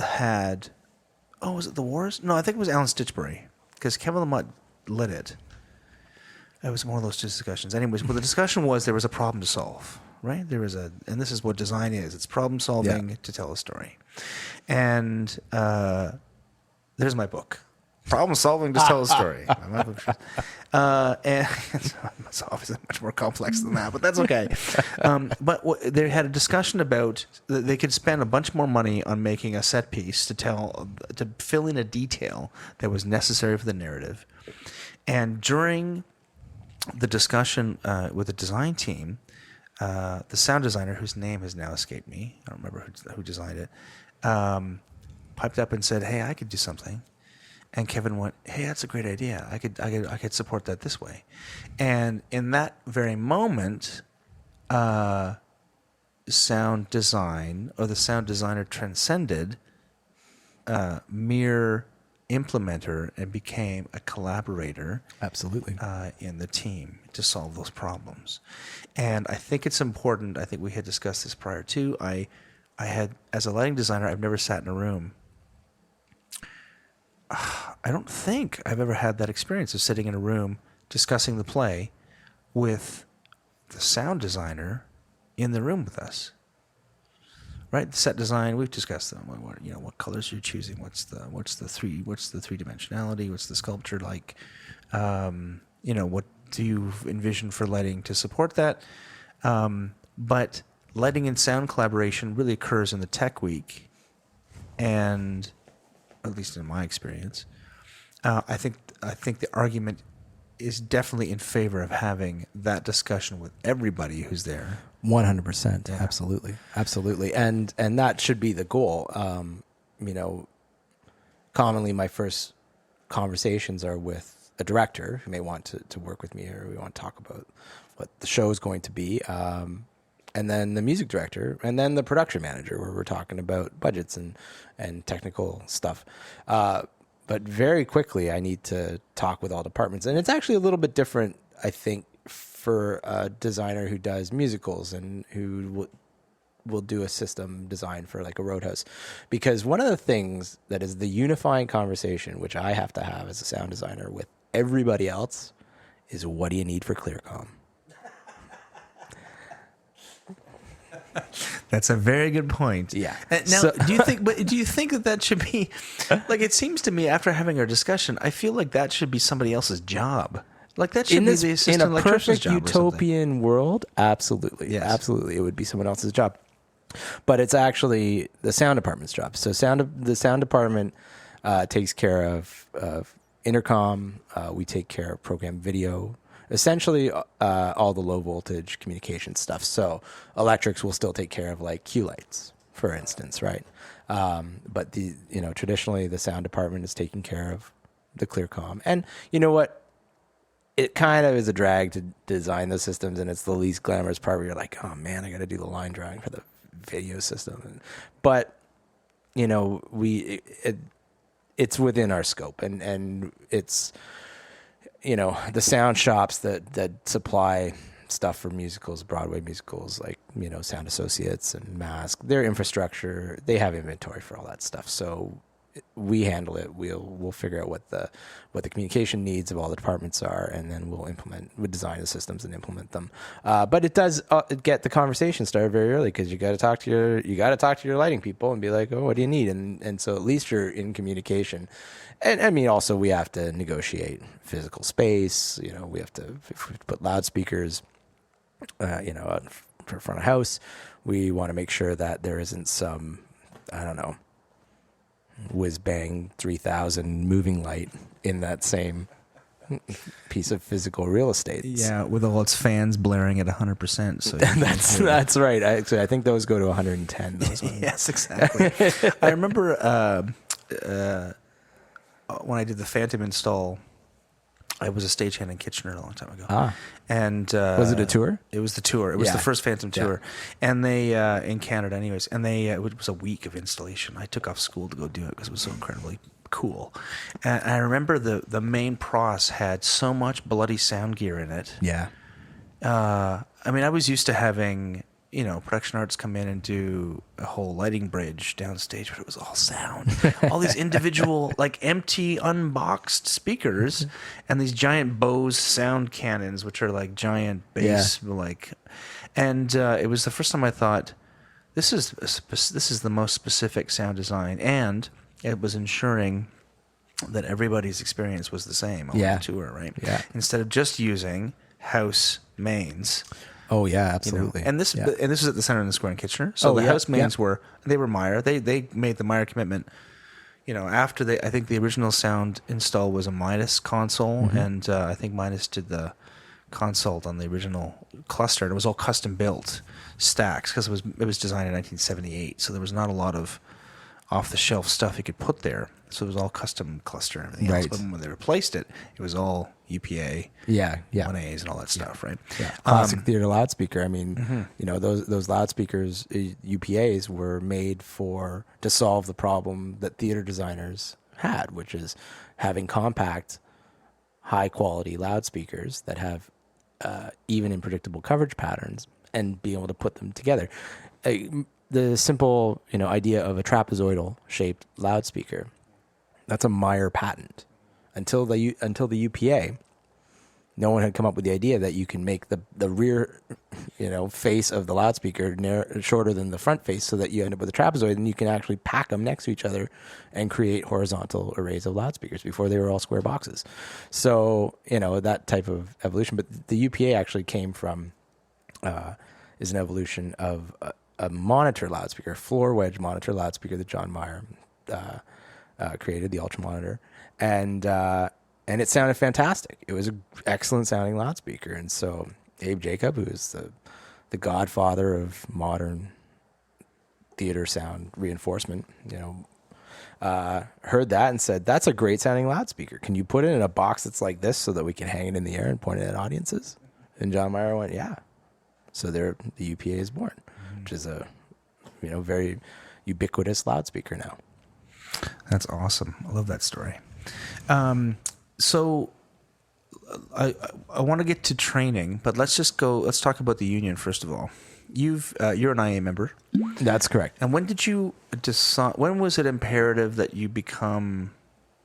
had, was it the wars? No, I think it was Alan Stitchbury because Kevin Lamont led it. It was one of those discussions. Anyways, but the discussion was there was a problem to solve, right? And this is what design is. It's problem solving to tell a story. And there's my book. Problem solving to tell a story. And it's obviously much more complex than that, but that's okay. But they had a discussion about they could spend a bunch more money on making a set piece to fill in a detail that was necessary for the narrative. And during the discussion with the design team, the sound designer, whose name has now escaped me, I don't remember who designed it, piped up and said, "Hey, I could do something." And Kevin went, "Hey, that's a great idea. I could support that this way." And in that very moment, sound design or the sound designer transcended mere implementer and became a collaborator. Absolutely. In the team to solve those problems. And I think it's important. I think we had discussed this prior too. I had, as a lighting designer, I've never sat in a room. I don't think I've ever had that experience of sitting in a room discussing the play with the sound designer in the room with us. Right, the set design, we've discussed them. What colors you're choosing, what's the three dimensionality, what's the sculpture like, what do you envision for lighting to support that? But lighting and sound collaboration really occurs in the tech week, and at least in my experience, I think the argument is definitely in favor of having that discussion with everybody who's there. 100%. Yeah. Absolutely. And that should be the goal. Commonly my first conversations are with a director who may want to work with me, or we want to talk about what the show is going to be. And then the music director, and then the production manager, where we're talking about budgets and technical stuff. But very quickly, I need to talk with all departments. And it's actually a little bit different, I think, for a designer who does musicals and who will do a system design for like a Roadhouse. Because one of the things that is the unifying conversation, which I have to have as a sound designer with everybody else, is what do you need for ClearCom? That's a very good point. Yeah. Now, do you think that should be like? It seems to me after having our discussion, I feel like that should be somebody else's job. Like that should be the assistant in a electrician's perfect job. utopian world, absolutely, Yes. absolutely, it would be someone else's job. But it's actually the sound department's job. So the sound department takes care of intercom. We take care of program video. Essentially, all the low voltage communication stuff. So electrics will still take care of like cue lights, for instance, right? But traditionally the sound department is taking care of the ClearCom. And you know what? It kind of is a drag to design the systems, and it's the least glamorous part where you're like, oh man, I got to do the line drawing for the video system. But it's within our scope, and it's the sound shops that supply stuff for musicals, Broadway musicals, like Sound Associates and Mask, their infrastructure, they have inventory for all that stuff. So we handle it. We'll figure out what the communication needs of all the departments are, and then we'll design the systems and implement them. But it does get the conversation started very early, because you got to talk to your lighting people and be like, oh, what do you need? And so at least you're in communication. And I mean, also we have to negotiate physical space. We have to put loudspeakers, out for front of house. We want to make sure that there isn't some, I don't know, whiz bang 3000 moving light in that same piece of physical real estate. Yeah, with all its fans blaring at 100%. So that's right. Actually, I think those go to 110. Those ones. Yes, exactly. I remember when I did the Phantom install, I was a stagehand in Kitchener a long time ago. And was it a tour? It was the tour. It was the first Phantom tour. And they, in Canada anyways, and it was a week of installation. I took off school to go do it because it was so incredibly cool. And I remember the main pros had so much bloody sound gear in it. Yeah. I mean, I was used to having, production arts come in and do a whole lighting bridge downstage, but it was all sound. All these individual, like empty, unboxed speakers, and these giant Bose sound cannons, which are like giant bass, and it was the first time I thought, this is the most specific sound design, and it was ensuring that everybody's experience was the same on the tour, right? Yeah. Instead of just using house mains. Oh yeah, absolutely. And this was at the Center in the Square in Kitchener. So the house mains were Meyer. They made the Meyer commitment. After I think the original sound install was a Midas console, and I think Midas did the console on the original cluster. And it was all custom built stacks because it was designed in 1978. So there was not a lot of off the shelf stuff you could put there. So it was all custom cluster and everything else. But when they replaced it, it was all UPA, 1As and all that stuff, right? Yeah. Classic theater loudspeaker. I mean, those loudspeakers, UPAs, were made to solve the problem that theater designers had, which is having compact, high quality loudspeakers that have even in predictable coverage patterns, and being able to put them together. The simple, idea of a trapezoidal shaped loudspeaker, that's a Meyer patent. Until the UPA, no one had come up with the idea that you can make the rear, face of the loudspeaker shorter than the front face, so that you end up with a trapezoid, and you can actually pack them next to each other and create horizontal arrays of loudspeakers. Before, they were all square boxes. So, that type of evolution. But the UPA actually came from is an evolution of a monitor loudspeaker, a floor wedge monitor loudspeaker that John Mayer created, the Ultra Monitor, and it sounded fantastic. It was an excellent sounding loudspeaker, and so Abe Jacob, who is the godfather of modern theater sound reinforcement, heard that and said, "That's a great sounding loudspeaker. Can you put it in a box that's like this so that we can hang it in the air and point it at audiences?" And John Mayer went, "Yeah." So there, the UPA is born, which is a very ubiquitous loudspeaker now. That's awesome. I love that story. So I want to get to training, but let's talk about the union first of all. You're an IA member. That's correct. And when did you decide? When was it imperative that you become?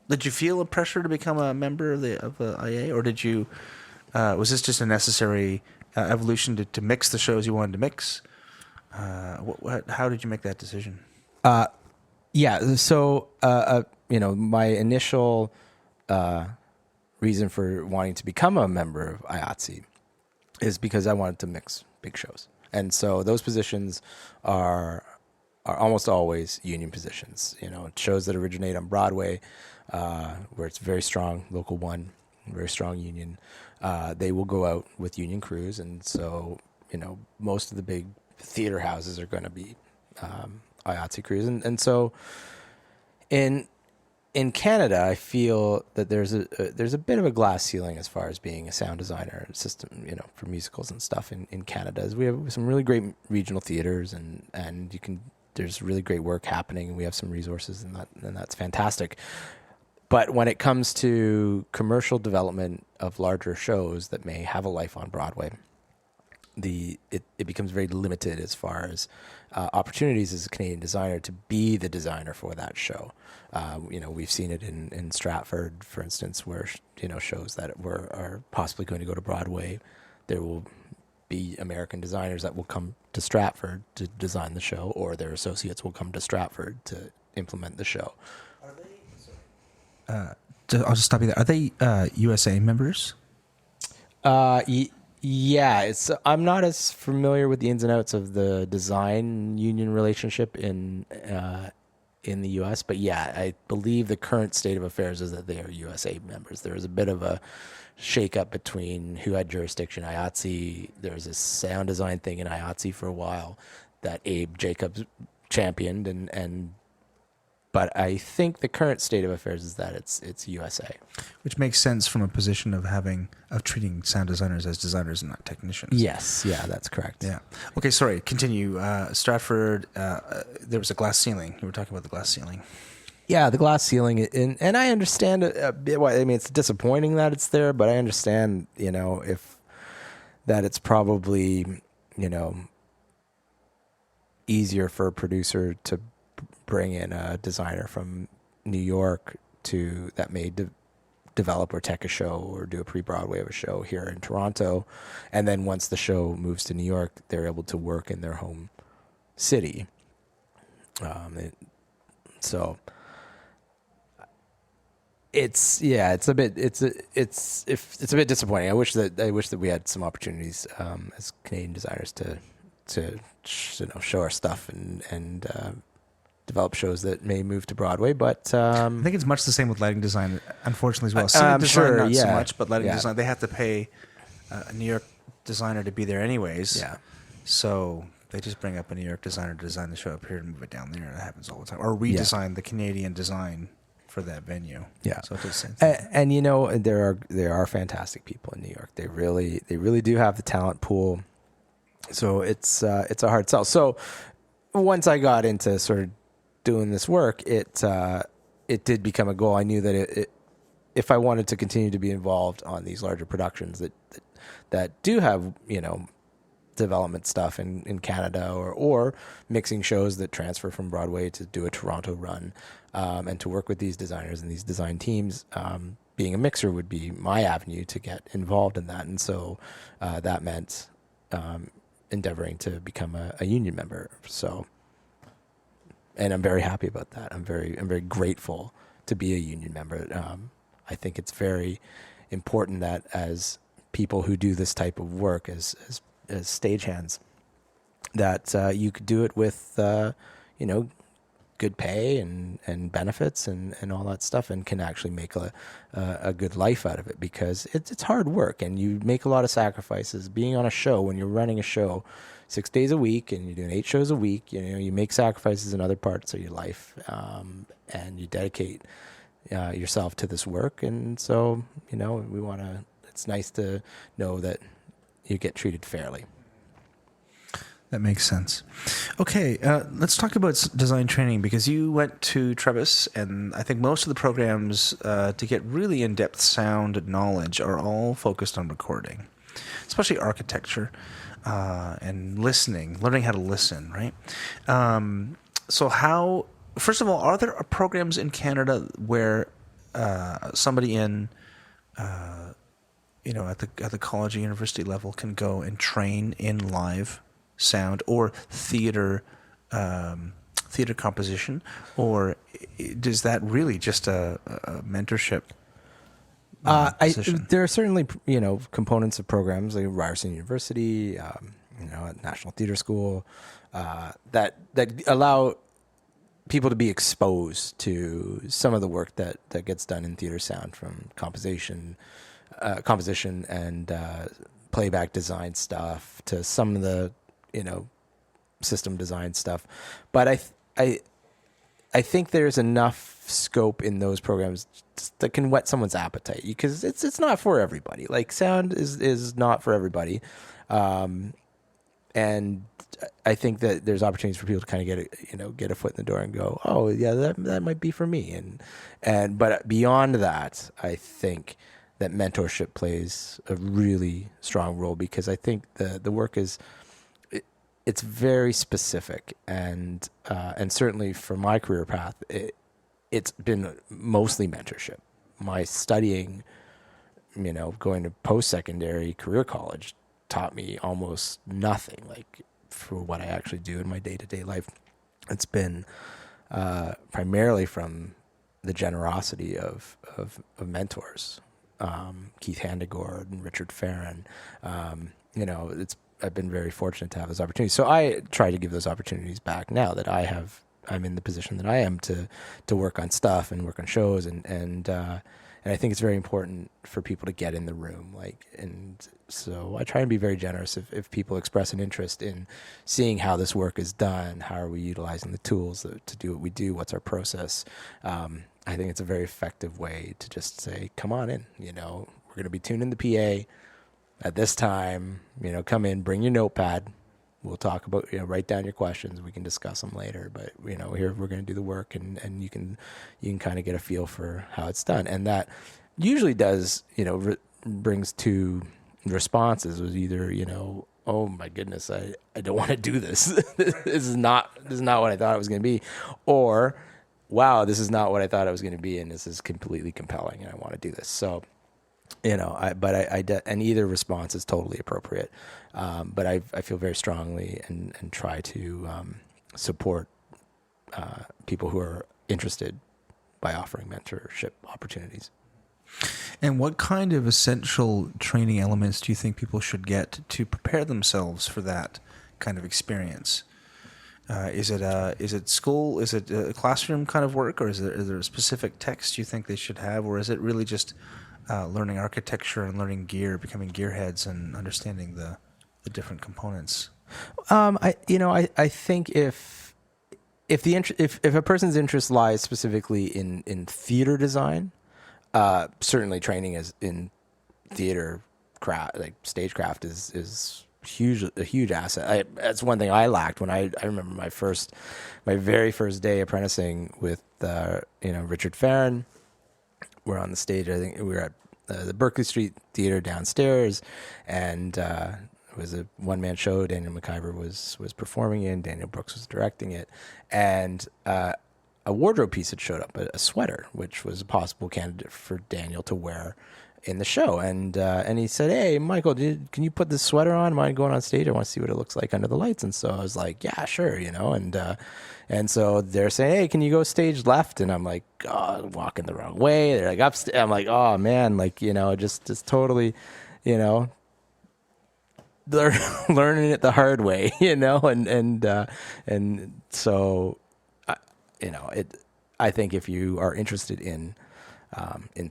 Did you feel a pressure to become a member of the IA, or did you? Was this just a necessary evolution to mix the shows you wanted to mix? How did you make that decision? Yeah. So my initial reason for wanting to become a member of IATSE is because I wanted to mix big shows. And so those positions are almost always union positions. Shows that originate on Broadway, where it's very strong, local one, very strong union. They will go out with union crews, and so most of the big theater houses are going to be IATSE crews, and so in Canada, I feel that there's a bit of a glass ceiling as far as being a sound designer system, for musicals and stuff in Canada. As we have some really great regional theaters, and there's really great work happening, and we have some resources, and that's fantastic. But when it comes to commercial development of larger shows that may have a life on Broadway, it becomes very limited as far as opportunities as a Canadian designer to be the designer for that show. We've seen it in Stratford, for instance, where shows that are possibly going to go to Broadway, there will be American designers that will come to Stratford to design the show, or their associates will come to Stratford to implement the show. I'll just stop you there. Are they USA members? Yeah, I'm not as familiar with the ins and outs of the design union relationship in the U.S., but yeah, I believe the current state of affairs is that they are USA members. There was a bit of a shake-up between who had jurisdiction. IATSE, there was a sound design thing in IATSE for a while that Abe Jacobs championed, but I think the current state of affairs is that it's USA, which makes sense from a position of treating sound designers as designers and not technicians. Yes, yeah, that's correct. Yeah. Okay, sorry. Continue. Stratford. There was a glass ceiling. You were talking about the glass ceiling. Yeah, the glass ceiling, and I understand a bit why. I mean, it's disappointing that it's there, but I understand, if that it's probably, easier for a producer to bring in a designer from New York that may develop or tech a show or do a pre-Broadway of a show here in Toronto, and then once the show moves to New York, they're able to work in their home city. So it's a bit disappointing. I wish that we had some opportunities as Canadian designers to show our stuff and develop shows that may move to Broadway, but I think it's much the same with lighting design, unfortunately, as well. I'm design, sure, not so yeah. much, but lighting design, they have to pay a New York designer to be there anyways. Yeah. So they just bring up a New York designer to design the show up here and move it down there. That happens all the time. Or redesign the Canadian design for that venue. Yeah. So it's the same thing. And there are fantastic people in New York. They really do have the talent pool. So it's a hard sell. So once I got into sort of doing this work, it did become a goal. I knew that if I wanted to continue to be involved on these larger productions that do have, development stuff in Canada or mixing shows that transfer from Broadway to do a Toronto run, and to work with these designers and these design teams, being a mixer would be my avenue to get involved in that. And so that meant endeavoring to become a union member. So, and I'm very happy about that. I'm very grateful to be a union member. I think it's very important that as people who do this type of work as stagehands, that you could do it with, good pay and benefits and all that stuff, and can actually make a good life out of it, because it's hard work and you make a lot of sacrifices. Being on a show, when you're running a show 6 days a week and you're doing 8 shows a week, you make sacrifices in other parts of your life, and you dedicate yourself to this work. And so, it's nice to know that you get treated fairly. That makes sense. Okay, let's talk about design training, because you went to Trebas, and I think most of the programs to get really in-depth sound knowledge are all focused on recording, especially architecture and learning how to listen, right? So first of all, are there programs in Canada where somebody at the college or university level can go and train in live sound or theater composition, or is that really just a mentorship position? There are certainly components of programs like Ryerson University, at National Theatre School, that allow people to be exposed to some of the work that gets done in theater sound, from composition and playback design stuff to some of the system design stuff. But I think there's enough scope in those programs that can whet someone's appetite, because it's not for everybody. Like, sound is not for everybody, and I think that there's opportunities for people to kind of get a foot in the door and go, oh yeah, that might be for me. But beyond that, I think that mentorship plays a really strong role, because I think the work it's very specific, and certainly for my career path, it's been mostly mentorship. My studying, going to post-secondary career college taught me almost nothing, like, for what I actually do in my day-to-day life. It's been primarily from the generosity of mentors, Keith Handegord and Richard Farron. I've been very fortunate to have those opportunities. So I try to give those opportunities back now that I'm in the position that I am to work on stuff and work on shows, and I think it's very important for people to get in the room. And so I try and be very generous if people express an interest in seeing how this work is done, how are we utilizing the tools to do what we do, what's our process. I think it's a very effective way to just say, come on in, we're going to be tuning the PA at this time, come in, bring your notepad. We'll talk about, write down your questions. We can discuss them later. But, here we're going to do the work, and you can kind of get a feel for how it's done. And that usually does, brings two responses. It was either, oh my goodness, I don't want to do this. This is not what I thought it was going to be. Or, wow, this is not what I thought it was going to be, and this is completely compelling, and I want to do this. So, and either response is totally appropriate. But I feel very strongly and try to support people who are interested by offering mentorship opportunities. And what kind of essential training elements do you think people should get to prepare themselves for that kind of experience? Is it school? Is it a classroom kind of work, or is there a specific text you think they should have, or is it really just learning architecture and learning gear, becoming gearheads, and understanding the different components? I think if a person's interest lies specifically in theater design, certainly training in theater craft, like stagecraft, is a huge asset. That's one thing I lacked when I remember my very first day apprenticing with Richard Farron. We're on the stage. I think we were at the Berkeley Street Theater downstairs, and it was a one-man show. Daniel McIver was performing in. Daniel Brooks was directing it, and a wardrobe piece had showed up, a sweater, which was a possible candidate for Daniel to wear in the show. And he said, "Hey, Michael, can you put this sweater on? Mind going on stage? I want to see what it looks like under the lights." And so I was like, "Yeah, sure," And so they're saying, "Hey, can you go stage left?" And I'm like, "Oh, walking the wrong way." They're like, "Upstairs." I'm like, "Oh man," just totally, learning it the hard way, and so, I think if you are interested in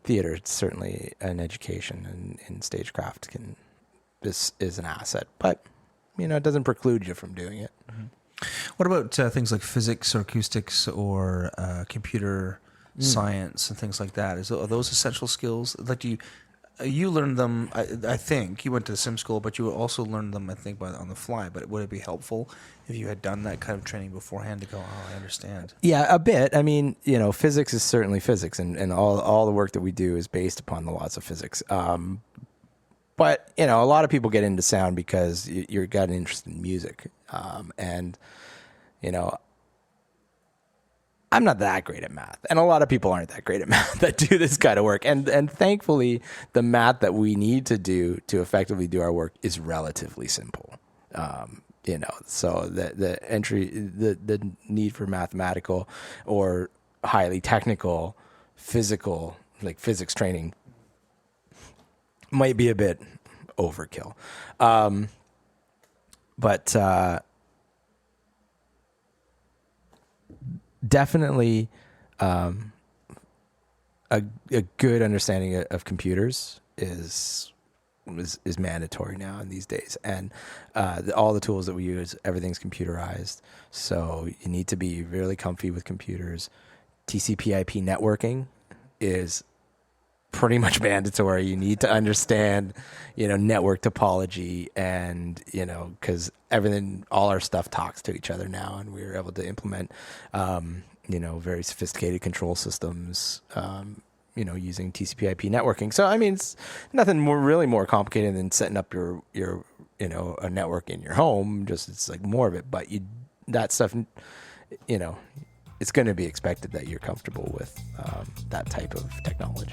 theater, it's certainly an education in stagecraft this is an asset, but it doesn't preclude you from doing it. What about things like physics or acoustics or computer science and things like that? Are those essential skills? Like, you learned them? I think you went to sim school, but you also learned them, I think, on the fly. But would it be helpful if you had done that kind of training beforehand to go, "Oh, I understand"? Yeah, a bit. I mean, physics is certainly physics, and all the work that we do is based upon the laws of physics. But a lot of people get into sound because you've got an interest in music, and I'm not that great at math, and a lot of people aren't that great at math that do this kind of work. And thankfully, the math that we need to do to effectively do our work is relatively simple. So the need for mathematical or highly technical physical, like physics training, might be a bit overkill. But definitely a good understanding of computers is mandatory now in these days, and all the tools that we use, everything's computerized, so you need to be really comfy with computers. TCP/IP networking is pretty much mandatory. You need to understand, network topology, and because all our stuff talks to each other now, and we're able to implement, very sophisticated control systems, using TCP/IP networking. So I mean, it's nothing really more complicated than setting up your a network in your home. Just it's like more of it, but that stuff, it's going to be expected that you're comfortable with that type of technology.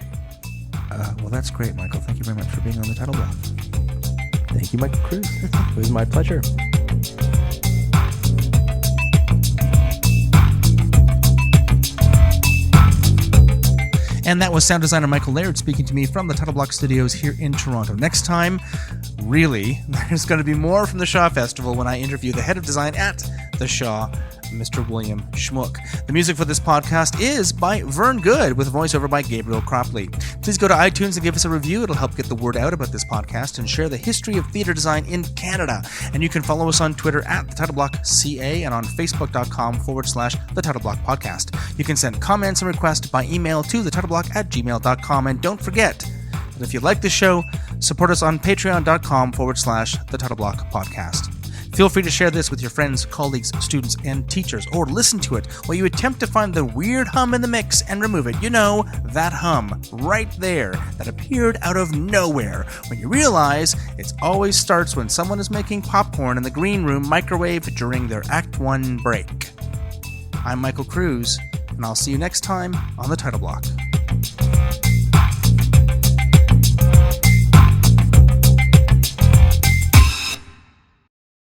Well, that's great, Michael. Thank you very much for being on the Title Block. Thank you, Michael Cruz. It was my pleasure. And that was sound designer Michael Laird speaking to me from the Title Block Studios here in Toronto. Next time, really, there's going to be more from the Shaw Festival when I interview the head of design at the Shaw, Mr. William Schmuck. The music for this podcast is by Vern Good with voiceover by Gabriel Cropley. Please go to iTunes and give us a review. It'll help get the word out about this podcast and share the history of theater design in Canada. And you can follow us on Twitter at the Title Block CA and on Facebook.com/the Title Block Podcast. You can send comments and requests by email to thetitleBlock@gmail.com. And don't forget that if you like the show, support us on patreon.com/the Title Block Podcast. Feel free to share this with your friends, colleagues, students, and teachers, or listen to it while you attempt to find the weird hum in the mix and remove it. That hum right there that appeared out of nowhere when you realize it always starts when someone is making popcorn in the green room microwave during their Act 1 break. I'm Michael Cruz, and I'll see you next time on the Title Block.